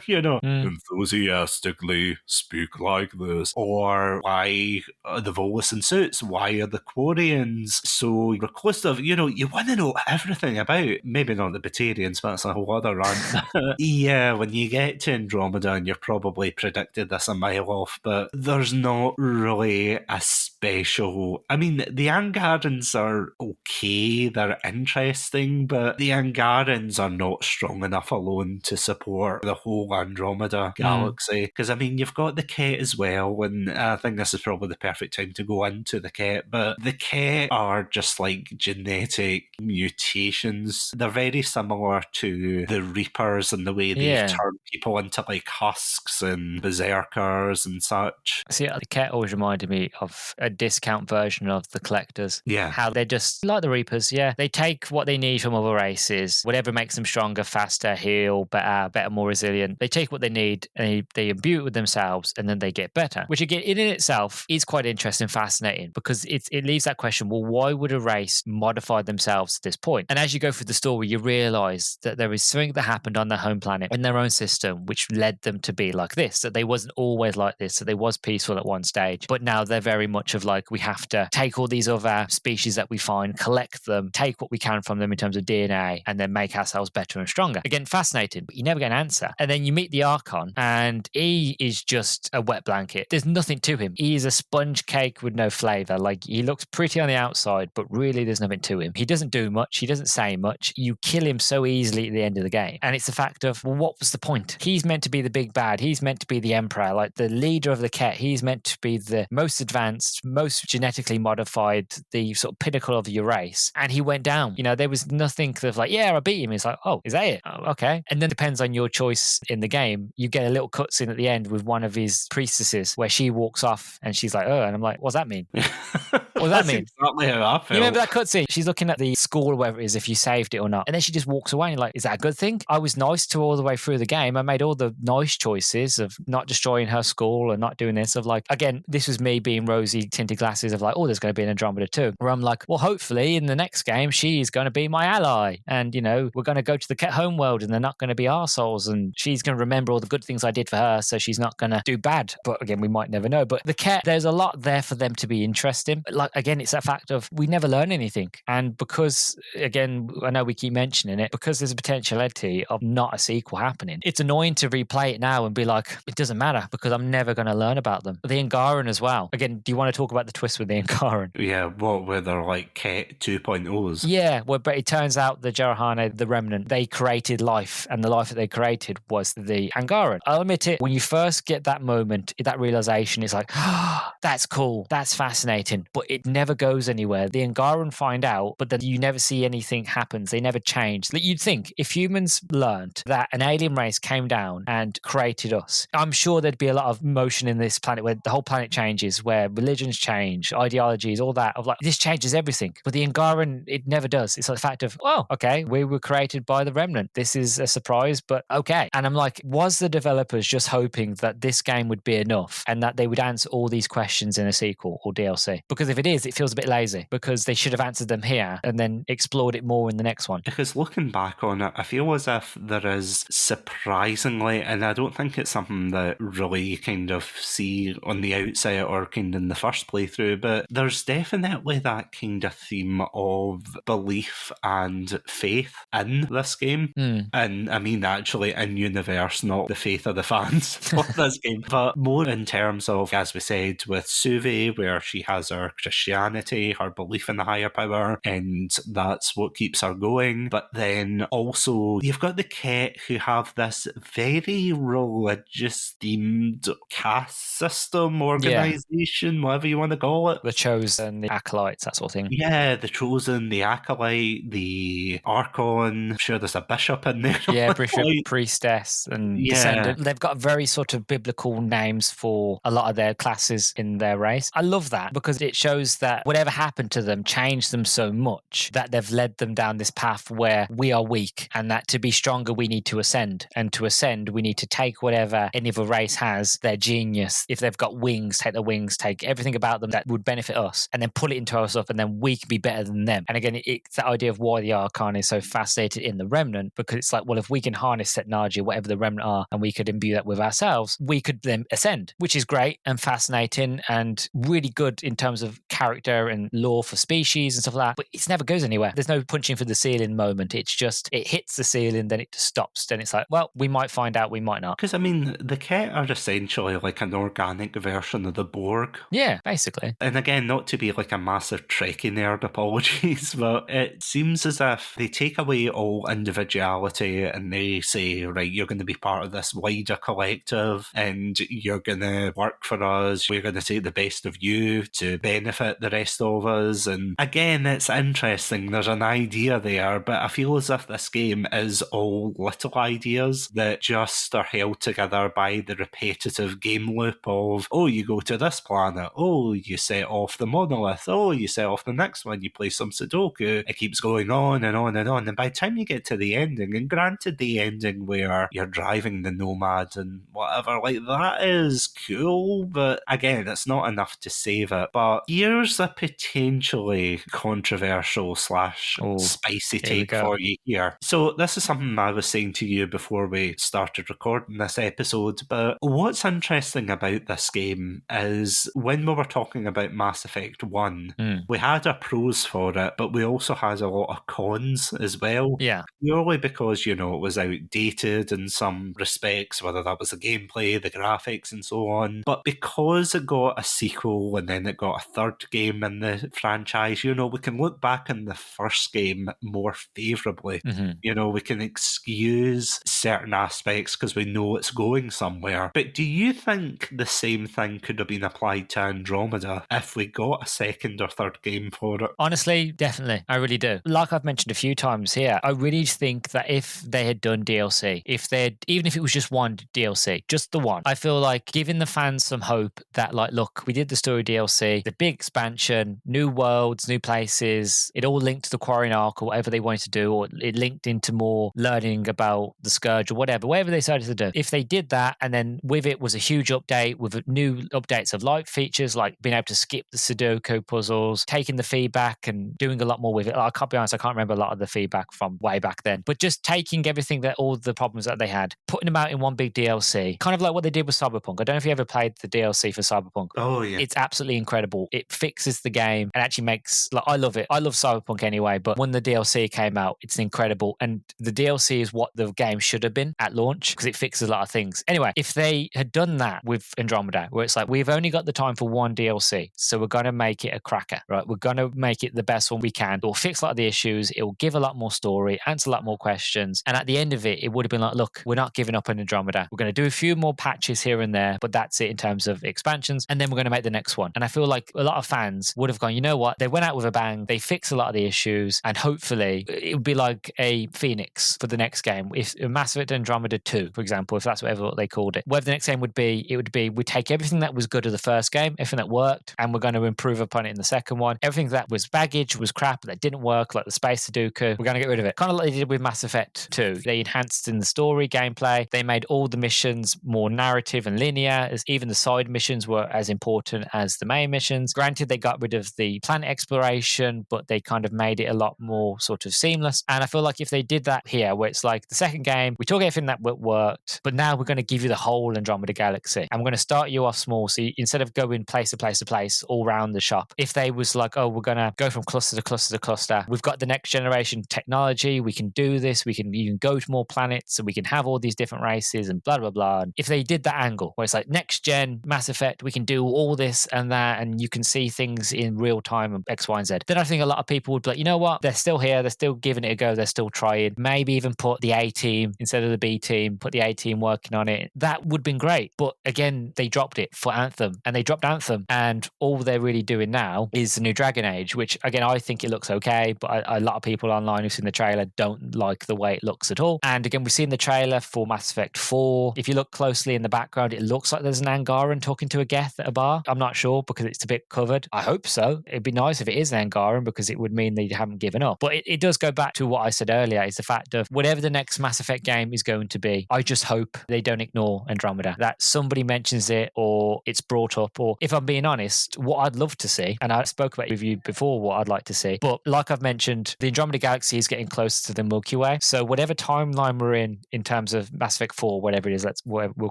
Enthusiastically speak like this. Or why are the Volus in suits? Why are the Quarians so reclusive? You want to know everything about, maybe not the Batarians, but that's a whole other rant. Yeah, when you get to Andromeda, and you've probably predicted this a mile off, but there's not really a special... the Angarans are okay, they're interesting, but the Angarans are not strong enough alone to support the whole Andromeda galaxy. Because, you've got the Ket as well, and I think this is probably the perfect time to go into the Ket, but the Ket are just like genetic mutations. They're very similar to the Reapers and the way they turn people into like husks and berserkers and such. See, the Ket always reminded me of a discount version of the Collectors. Yeah. How they're just like the Reapers, They take what they need from other races, whatever makes them stronger, faster, heal, better, more resilient. They take what they need and they imbue it with themselves, and then they get better. Which again, in itself, is quite interesting, fascinating, because it leaves that question, well, why would a race modify themselves to this point? And as you go through the story, you realise that there is something that happened on their home planet, in their own system, which led them to be like this, that they wasn't always like this, that they was peaceful at one stage, but now they're very much of like, we have to take all these other species that we find, collect them, take what we can from them in terms of DNA, and then make ourselves better and stronger. Again, fascinating, but you never get an answer. And then you meet the Archon, and he is just a wet blanket. There's nothing to him. He is a sponge cake with no flavor. Like, he looks pretty on the outside, but really there's nothing to him. He doesn't do much. He doesn't say much. You kill him so easily at the end of the game. And it's the fact of, well, what was the point? He's meant to be the big bad. He's meant to be the emperor, like the leader of the Ket. He's meant to be the most advanced, most genetically modified, the sort of pinnacle of your race. And he went down. You know, there was nothing of like, yeah, I beat him. It's like, oh, is that it? Oh, okay. And then depends on your choice in the game. You get a little cutscene at the end with one of his priestesses where she walks off and she's like, oh, and I'm like, what's that mean? What does that mean? Exactly how I felt. You remember that cutscene? She's looking at the school or whatever it is, if you saved it or not. And then she just walks away and you're like, is that a good thing? I was nice to her all the way through the game. I made all the nice choices of not destroying her school and not doing this. Of like, again, this was me being rosy tinted glasses of like, oh, there's going to be an Andromeda too. Where I'm like, well, hopefully in the next game, she's going to be my ally. And, you know, we're going to go to the Ket homeworld and they're not going to be arseholes. And she's going to remember all the good things I did for her. So she's not going to do bad. But again, we might never know. But the Ket, there's a lot there for them to be interesting. But like, again, it's that fact of we never learn anything. And because, again, I know we keep mentioning it, because there's a potentiality of not a sequel happening, it's annoying to replay it now and be like, it doesn't matter because I'm never going to learn about them. The Angaran as well. Again, do you want to talk about the twist with the Angaran? Yeah, what were they're like Ket 2.0s? Yeah, well, but it turns out the Jarahane, the Remnant, they created life, and the life that they created was the Angaran. I'll admit it, when you first get that moment, that realization, it's like, oh, that's cool, that's fascinating, but it never goes anywhere. The Angaran find out, but then you never see anything happens. They never change. You'd think if humans learned that an alien race came down and created us, I'm sure there'd be a lot of motion in this planet where the whole planet changes, where religions change, ideologies, all that, of like, this changes everything. But the Angaran, it never does. It's like the fact of, oh, okay, we were created by the Remnant. This is a surprise, but okay. And I'm like, was the developers just hoping that this game would be enough and that they would answer all these questions in a sequel or DLC? Because if it is, it feels a bit lazy because they should have answered them here and then explored it more in the next one. Because looking back on it, I feel as if there is surprisingly, and I don't think it's something that really you kind of see on the outset or kind of in the first playthrough, but there's definitely that kind of theme of belief and faith in this game. And I mean, actually in universe, not the faith of the fans of this game, but more in terms of, as we said, with Suvi, where she has her Christianity, her belief in the higher power, and that's what keeps her going. But then also, you've got the Ket who have this very religious themed caste system, organization, whatever you want to call it. The Chosen, the Acolytes, that sort of thing. Yeah, the Chosen, the Acolyte, the Archon. I'm sure there's a bishop in there. Yeah, bishop, priestess, and descendant. They've got very sort of biblical names for a lot of their classes in their race. I love that because it shows that whatever happened to them changed them so much that they've led them down this path where we are weak and that to be stronger we need to ascend. And to ascend, we need to take whatever any other race has, their genius. If they've got wings, take the wings, take everything about them that would benefit us and then pull it into ourselves and then we can be better than them. And again, it's that idea of why the Archon is so fascinated in the Remnant, because it's like, well, if we can harness technology, whatever the Remnant are, and we could imbue that with ourselves, we could then ascend, which is great and fascinating and really good in terms of character and lore for species and stuff like that. But it never goes anywhere. There's no punching for the ceiling moment. It's just, it hits the ceiling, then it just stops. Then it's like, well, we might find out, we might not. Because, I mean, the Ket are essentially like an organic version of the Borg. Yeah, basically. And again, not to be like a massive Trekkie nerd, apologies, but it seems as if they take away all individuality and they say, right, you're going to be part of this wider collective and you're going to work for us. We're going to take the best of you to benefit the rest of us. And again, it's interesting. There's an idea there, but I feel as if this game is all little ideas that just are held together by the repetitive game loop of, oh, you go to this planet, oh, you set off the monolith, oh, you set off the next one, you play some Sudoku. It keeps going on and on and on. And by the time you get to the ending, and granted the ending where you're driving the Nomad and whatever, like that is cool, but again, it's not enough to save it. But here here's a potentially controversial / spicy here we take go. for you here. So this is something I was saying to you before we started recording this episode, but what's interesting about this game is when we were talking about Mass Effect 1, we had our pros for it, but we also had a lot of cons as well. Yeah. Purely because, it was outdated in some respects, whether that was the gameplay, the graphics, and so on. But because it got a sequel and then it got a third game in the franchise, we can look back on the first game more favourably. We can excuse certain aspects because we know it's going somewhere. But do you think the same thing could have been applied to Andromeda if we got a second or third game for it? Honestly, definitely. I really do. Like I've mentioned a few times here, I really think that if they had done DLC, even if it was just one DLC, just the one, I feel like giving the fans some hope that, like, look, we did the story DLC, the big expansion, new worlds, new places, it all linked to the Quarrying Arc or whatever they wanted to do, or it linked into more learning about the Scourge or whatever they decided to do. If they did that, and then with it was a huge update with new updates of light features, like being able to skip the Sudoku puzzles, taking the feedback and doing a lot more with it. I can't be honest, I can't remember a lot of the feedback from way back then, but just taking everything all the problems that they had, putting them out in one big DLC, kind of like what they did with Cyberpunk. I don't know if you ever played the DLC for Cyberpunk. Oh, yeah. It's absolutely incredible. It fixes the game and actually makes, I love it. I love Cyberpunk anyway, but when the DLC came out, it's incredible. And the DLC is what the game should have been at launch because it fixes a lot of things. Anyway, if they had done that with Andromeda, where it's like, we've only got the time for one DLC, so we're going to make it a cracker, right? We're going to make it the best one we can. It will fix a lot of the issues. It will give a lot more story, answer a lot more questions. And at the end of it, it would have been like, look, we're not giving up on Andromeda. We're going to do a few more patches here and there, but that's it in terms of expansions. And then we're going to make the next one. And I feel like a lot of fans would have gone, you know what? They went out with a bang. They fixed a lot of the issues. And hopefully it would be like a Phoenix for the next game. If Mass Effect Andromeda 2, for example, if that's whatever they called it, whatever the next game would be, it would be, we take everything that was good of the first game, everything that worked, and we're going to improve upon it in the second one. Everything that was baggage, was crap, that didn't work, like the space Sudoku, we're going to get rid of it. Kind of like they did with Mass Effect 2. They enhanced in the story, gameplay. They made all the missions more narrative and linear, as even the side missions were as important as the main missions. Granted, they got rid of the planet exploration, but they kind of made it a lot more sort of seamless. And I feel like if they did that here, where it's like the second game, we took everything that worked, but now we're going to give you the whole Andromeda Galaxy. I'm going to start you off small. So instead of going place to place to place all around the shop, if they was like, oh, we're going to go from cluster to cluster to cluster, we've got the next generation technology, we can do this, you can go to more planets, and we can have all these different races and blah, blah, blah. And if they did that angle, where it's like next gen Mass Effect, we can do all this and that, and you can see things in real time and X, Y, and Z, then I think a lot of people would be like, you know what? They're still here. They're still giving it a go. They're still trying. Maybe even put the A team instead of the B team, put the A team working on it. That would have been great. But again, they dropped it for Anthem, and they dropped Anthem. And all they're really doing now is the new Dragon Age, which again, I think it looks okay, but a lot of people online who've seen the trailer don't like the way it looks at all. And again, we've seen the trailer for Mass Effect 4. If you look closely in the background, it looks like there's an Angaran talking to a Geth at a bar. I'm not sure because it's a bit covered. I hope so. It'd be nice if it is an Angaran because it would mean they haven't given up. But it does go back to what I said earlier, is the fact of whatever the next Mass Effect game is going to be, I just hope they don't ignore Andromeda, that somebody mentions it or it's brought up. Or if I'm being honest, what I'd love to see, and I spoke about it with you before, what I'd like to see, but like I've mentioned, the Andromeda Galaxy is getting closer to the Milky Way. So whatever timeline we're in terms of Mass Effect 4, whatever it is, we'll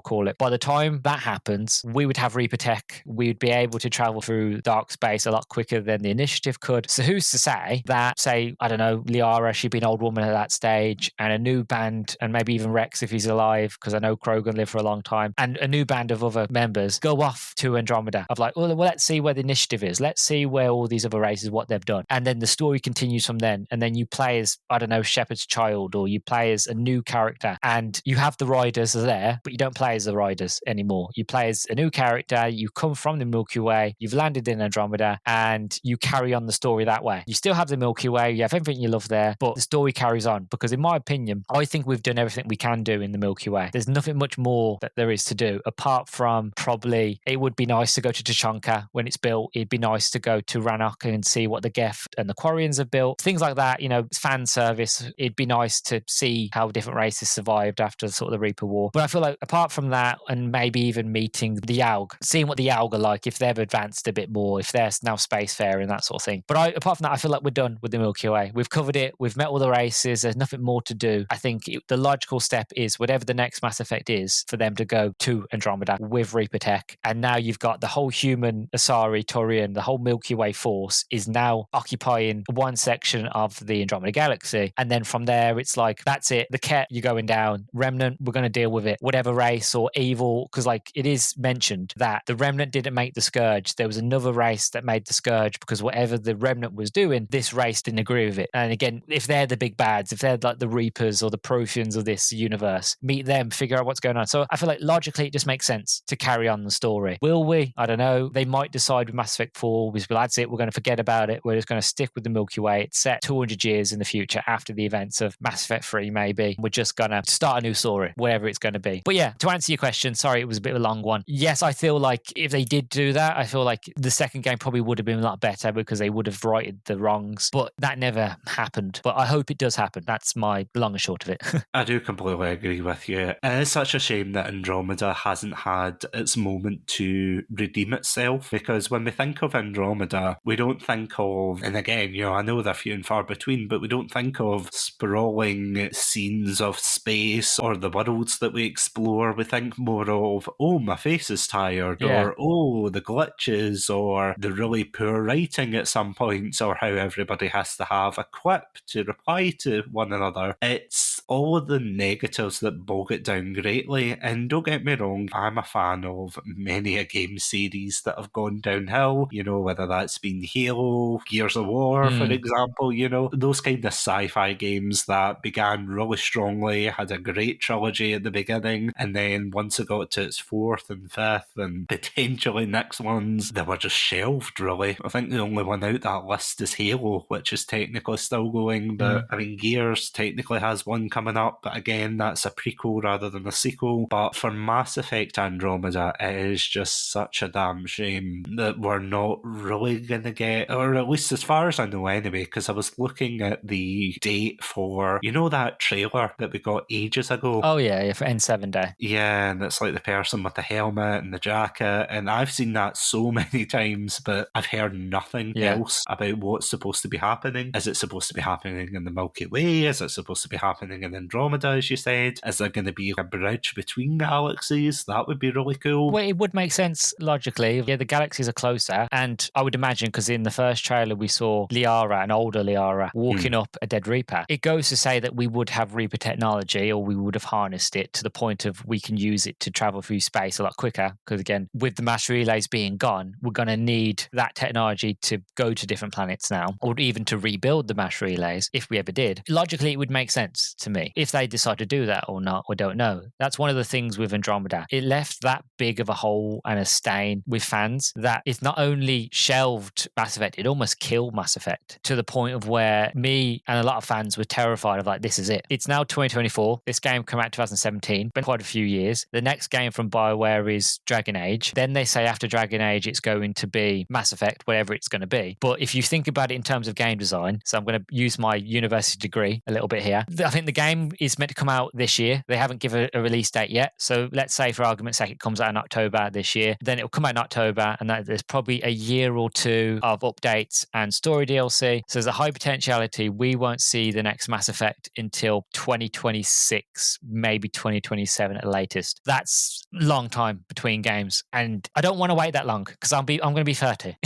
call it, by the time that happens, we would have Reaper tech. We would be able to travel through dark space a lot quicker than the Initiative could. So who's to say that, say, I don't know, Liara, she'd be an old woman at that stage, and a new band, and maybe even Rex if he's alive, because I know Krogan lived for a long time, and a new band of other members go off to Andromeda of like, well, let's see where the Initiative is. Let's see where all these other races, what they've done. And then the story continues from then. And then you play as, I don't know, Shepard's child, or you play as a new character, and you have the riders there, but you don't play as the riders anymore. You play as a new character. You come from the Milky Way. You've landed in Andromeda, and you carry on the story that way. You still have the Milky Way. You have everything you love there, but the story carries on. Because in my opinion, I think we've done everything we can do in the Milky Way. There's nothing much more that there is to do, apart from probably it would be nice to go to Tuchanka when it's built. It'd be nice to go to Rannoch and see what the Geth and the Quarians have built. Things like that, fan service. It'd be nice to see how different races survived after sort of the Reaper War. But I feel like apart from that, and maybe even meeting the Yaug, seeing what the Yaug are like, if they've advanced a bit more, or if they're now spacefaring and that sort of thing. But apart from that, I feel like we're done with the Milky Way. We've covered it. We've met all the races. There's nothing more to do. I think the logical step is whatever the next Mass Effect is for them to go to Andromeda with Reaper tech. And now you've got the whole human, Asari, Turian, the whole Milky Way force is now occupying one section of the Andromeda Galaxy. And then from there, it's like, that's it. The Ket, you're going down. Remnant, we're going to deal with it. Whatever race or evil, because like it is mentioned that the Remnant didn't make the Scourge. There was another race that made the Scourge because whatever the Remnant was doing, this race didn't agree with it. And again, if they're the big bads, if they're like the Reapers or the Protheans of this universe, meet them, figure out what's going on. So I feel like logically it just makes sense to carry on the story. Will we? I don't know. They might decide with Mass Effect 4, that's it, we're going to forget about it. We're just going to stick with the Milky Way. It's set 200 years in the future after the events of Mass Effect 3, maybe. We're just going to start a new story, whatever it's going to be. But yeah, to answer your question, sorry, it was a bit of a long one. Yes, I feel like if they did do that, I feel like the second game probably would have been a lot better because they would have righted the wrongs. But that never happened. But I hope it does happen. That's my long and short of it. I do completely agree with you. It is such a shame that Andromeda hasn't had its moment to redeem itself, because when we think of Andromeda, we don't think of, and again, I know they're few and far between, but we don't think of sprawling scenes of space or the worlds that we explore. We think more of, oh, my face is tired, or oh, the glitches, or the really poor writing at some points, or how everybody has to have a quip to reply to one another. It's all of the negatives that bog it down greatly. And don't get me wrong, I'm a fan of many a game series that have gone downhill, whether that's been Halo, Gears of War, for example, those kind of sci-fi games that began really strongly, had a great trilogy at the beginning, and then once it got to its fourth and fifth and potentially next ones, they were just shelved, really. I think the only one out that list is Halo, which is technically still going, but I mean, Gears technically has one coming up, but again, that's a prequel rather than a sequel. But for Mass Effect Andromeda, it is just such a damn shame that we're not really going to get, or at least as far as I know anyway, because I was looking at the date for, that trailer that we got ages ago. Oh yeah, for N7 Day. Yeah, and it's like the person with the helmet and the jacket, and I've seen that so many times, but I've heard nothing else about what's supposed to be happening. Is it supposed to be happening in the Milky Way? Is it supposed to be happening in Andromeda, as you said? Is there going to be a bridge between galaxies? That would be really cool. Well, it would make sense logically. Yeah, the galaxies are closer, and I would imagine, because in the first trailer we saw Liara, an older Liara, walking up a dead Reaper. It goes to say that we would have Reaper technology, or we would have harnessed it to the point of we can use it to travel through space a lot quicker, because again, with the mass relays being gone, we're going to need that technology to go to different planets now, or even to rebuild the mass relays if we ever did. Logically, it would make sense to me. If they decide to do that or not, we don't know. That's one of the things with Andromeda. It left that big of a hole and a stain with fans that it's not only shelved Mass Effect, it almost killed Mass Effect, to the point of where me and a lot of fans were terrified of, like, this is it. It's now 2024. This game came out 2017. Been quite a few years. The next game from BioWare is Dragon Age. Then they say after Dragon Age it's going to be Mass Effect, whatever it's going to be. But if you think about it in terms of game design, so I'm going to use my university degree a little bit here. I think the game is meant to come out this year. They haven't given a release date yet. So let's say, for argument's sake, it comes out in October this year. Then it'll come out in October, and there's probably a year or two of updates and story DLC. So there's a high potentiality we won't see the next Mass Effect until 2026, maybe 2027 at the latest. That's a long time between games, and I don't want to wait that long, because I'm going to be 30.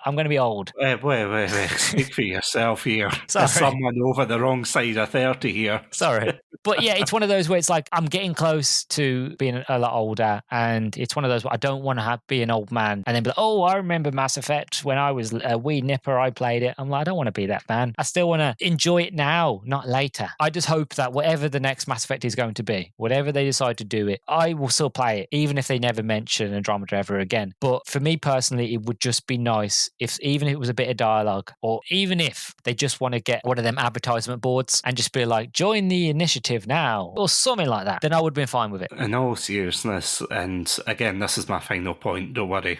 I'm going to be old. Wait. Speak for yourself here. Sorry. There's someone over the wrong side of 30 here. Sorry. But yeah, it's one of those where it's like I'm getting close to being a lot older, and it's one of those where I don't want to be an old man and then be like, oh, I remember Mass Effect when I was a wee nipper, I played it. I'm like, I don't want to be that man. I still want to enjoy it now, not later. I just hope that whatever the next Mass Effect is going to be, whatever they decide to do it, I will still play it, even if they never mention Andromeda ever again. But for me personally, it would just be nice if, even if it was a bit of dialogue, or even if they just want to get one of them advertisement boards and just be like, join join the initiative now, or something like that, then I would have been fine with it. In all seriousness, and again, this is my final point, don't worry.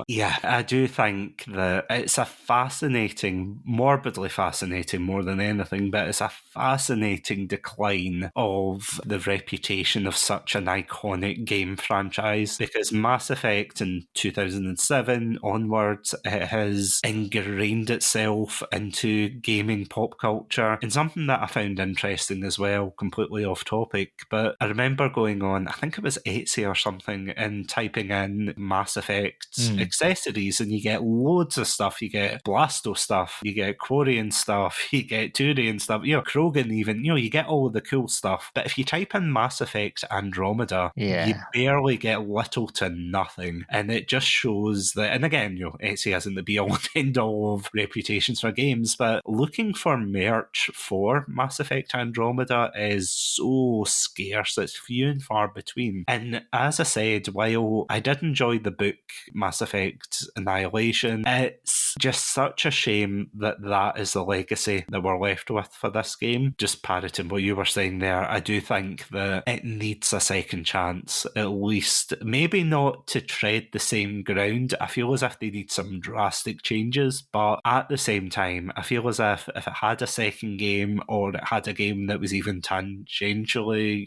Yeah, I do think that it's a fascinating, morbidly fascinating more than anything, but it's a fascinating decline of the reputation of such an iconic game franchise, because Mass Effect in 2007 onwards, it has ingrained itself into gaming pop culture, and something that I found interesting as well, completely off topic, but I remember going on, I think it was Etsy or something, and typing in Mass Effect accessories, and you get loads of stuff. You get Blasto stuff, you get Quarian stuff, you get Turian stuff, Krogan even, you get all of the cool stuff. But if you type in Mass Effect Andromeda, you barely get little to nothing. And it just shows that, and again, Etsy isn't the be-all and end-all of reputations for games, but looking for merch for Mass Effect Andromeda is so scarce. It's few and far between. And as I said, while I did enjoy the book Mass Effect Annihilation, it's just such a shame that that is the legacy that we're left with for this game. Just parroting what you were saying there, I do think that it needs a second chance, at least. Maybe not to tread the same ground. I feel as if they need some drastic changes, but at the same time, I feel as if it had a second game, or it had a game that was even tangentially,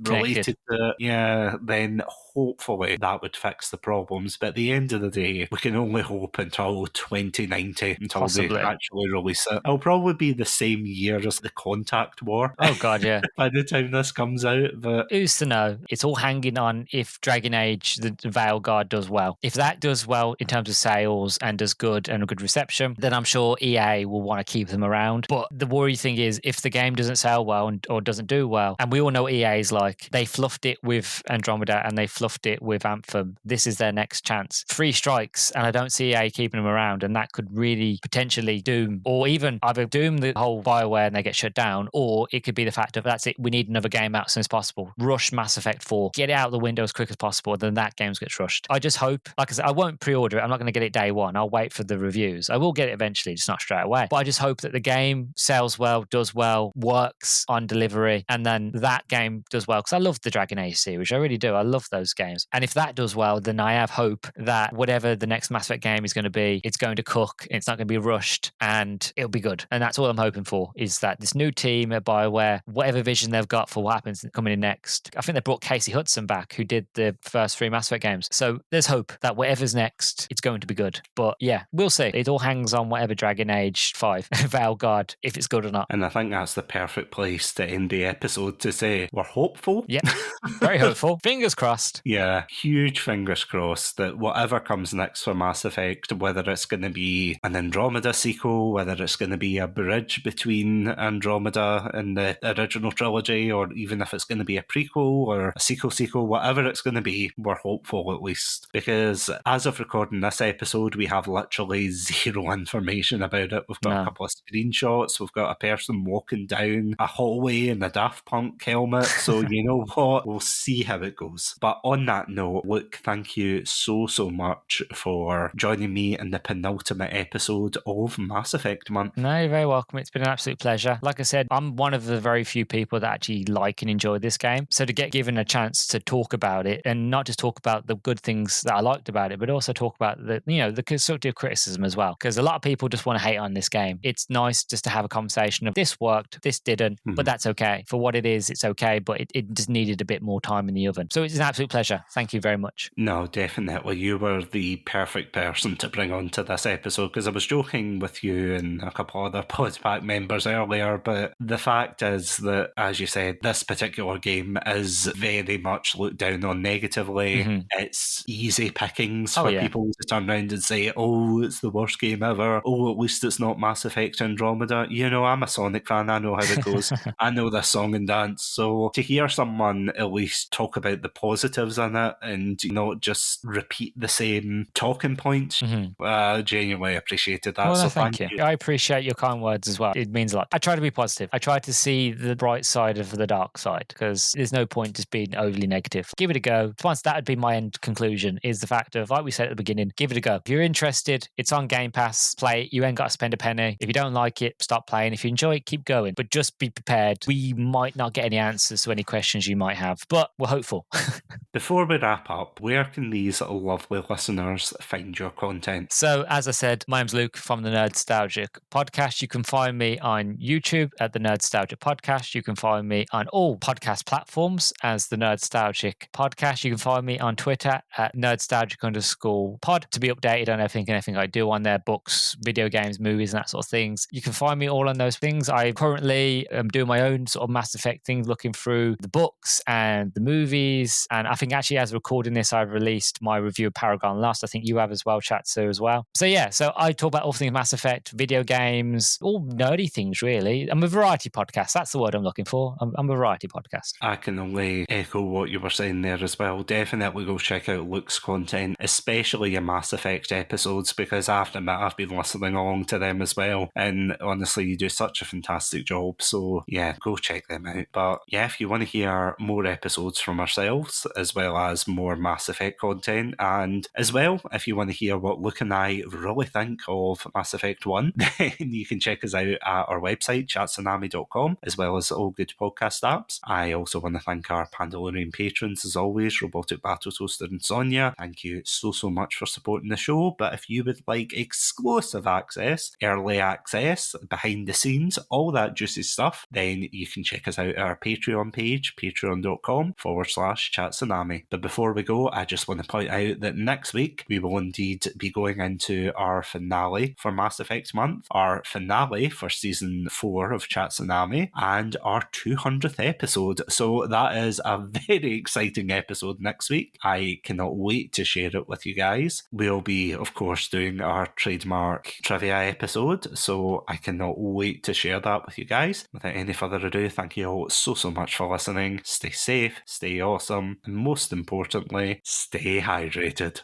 related to it, then hopefully that would fix the problems. But at the end of the day, we can only hope until 2090, until they actually release it. It'll probably be the same year as the Contact War. Oh god, yeah. By the time this comes out, but who's to know? It's all hanging on if Dragon Age, the Veil Guard, does well. If that does well in terms of sales and does good and a good reception, then I'm sure EA will want to keep them around. But the worry thing is, if the game doesn't sell well or doesn't do well, and we all know EA is like, they fluffed it with Andromeda and they fluffed it with Anthem. This is their next chance. 3 strikes, and I don't see EA keeping them around, and that could really potentially doom, or even either doom the whole BioWare and they get shut down, or it could be the fact of, that's it, we need another game out as soon as possible. Rush Mass Effect 4. Get it out the window as quick as possible, then that game gets rushed. I just hope, like I said, I won't pre-order it. I'm not going to get it day one. I'll wait for the reviews. I will get it eventually, just not straight away. But I just hope that the game sells well, does well, works on delivery, and then that game does well, because I love the Dragon Age series. I really do. I love those games. And if that does well, then I have hope that whatever the next Mass Effect game is going to be, it's going to cook, it's not going to be rushed, and it'll be good. And that's all I'm hoping for, is that this new team at BioWare, whatever vision they've got for what happens coming in next. I think they brought Casey Hudson back, who did the first 3 Mass Effect games. So there's hope that whatever's next, it's going to be good. But yeah, we'll see. It all hangs on whatever Dragon Age 5, Veil Guard, if it's good or not. And I think that's the perfect place to end the episode, to say we're hopeful. Yeah, very hopeful. Fingers crossed. Yeah, huge fingers crossed that whatever comes next for Mass Effect, whether it's going to be an Andromeda sequel, whether it's going to be a bridge between Andromeda and the original trilogy, or even if it's going to be a prequel or a sequel, whatever it's going to be, we're hopeful at least. Because as of recording this episode, we have literally zero information about it. We've got a couple of screenshots, we've got a person walking down a hallway in a Daft Punk helmet, so you know what, we'll see how it goes. But on that note, look, thank you so much for joining me in the penultimate episode of Mass Effect Month. No, you're very welcome. It's been an absolute pleasure. Like I said, I'm one of the very few people that actually like and enjoy this game. So to get given a chance to talk about it, and not just talk about the good things that I liked about it, but also talk about the constructive criticism as well. Because a lot of people just want to hate on this game. It's nice just to have a conversation of, this worked, this didn't, but that's okay. For what it is, it's okay, but it just needed a bit more time in the oven. So it's an absolute pleasure. Thank you very much. No, definitely. You were the perfect person to bring on to this episode, because I was joking with you and a couple other PodPack members earlier, but the fact is that, as you said, this particular game is very much looked down on negatively. It's easy pickings for people to turn around and say, oh, it's the worst game ever. Oh, at least it's not Mass Effect Andromeda. I'm a Sonic fan. I know how it goes. I know this song and dance. So to hear someone at least talk about the positives in it and not just repeat the same talking points, I genuinely appreciated that. Well, so thank you. I appreciate your kind words as well. It means a lot. I try to be positive. I try to see the bright side of the dark side, because there's no point just being overly negative. Give it a go. Once that would be my end conclusion, is the fact of, like we said at the beginning, give it a go. If you're interested, it's on Game Pass. Play it. You ain't got to spend a penny. If you don't like it, stop playing. If you enjoy it, keep going. But just be prepared. We might not get any answers to any questions you might have, but we're hopeful. Before we wrap up, where can these lovely listeners find your content? So, as I said, my name's Luke from the Nerdstalgic podcast. You can find me on YouTube at the Nerdstalgic podcast. You can find me on all podcast platforms as the Nerdstalgic podcast. You can find me on Twitter at nerdstalgic_pod to be updated on everything I do on there, books, video games, movies, and that sort of things. You can find me all on those things. I currently am doing my own sort of Mass Effect things, looking through the books and the movies. And I think actually as recording this, I've released my review of Paragon Lost. I think you have as well, Chatsu, as well. So yeah, so I talk about all things Mass Effect, video games, all nerdy things really. I'm a variety podcast. That's the word I'm looking for. I'm a variety podcast. I can only echo what you were saying there as well. Definitely go check out Luke's content, especially your Mass Effect episodes, because after that I've been listening along to them as well. And honestly, you do such a fantastic job. So yeah, go check them out. But yeah, if you want to hear more episodes from ourselves, as well as more Mass Effect content, and as well, if you want to hear what Luke and I really think of Mass Effect 1, then you can check us out at our website, chatsunami.com, as well as all good podcast apps. I also want to thank our Pandalorian patrons, as always, Robotic Battle Toaster and Sonia. Thank you so much for supporting the show. But if you would like exclusive access, early access, behind the scenes, all that juicy stuff, then you can check us out at our Patreon page, patreon.com/Chatsunami. But before we go, I just want to point out that next week we will indeed be going into our finale for Mass Effect month, our finale for season 4 of Chatsunami, and our 200th episode. So that is a very exciting episode next week. I cannot wait to share it with you guys. We'll be, of course, doing our trademark trivia episode, so I cannot wait to share that with you guys. Without any further ado, thank you all so much for listening. Stay safe, stay awesome, and most importantly, stay hydrated.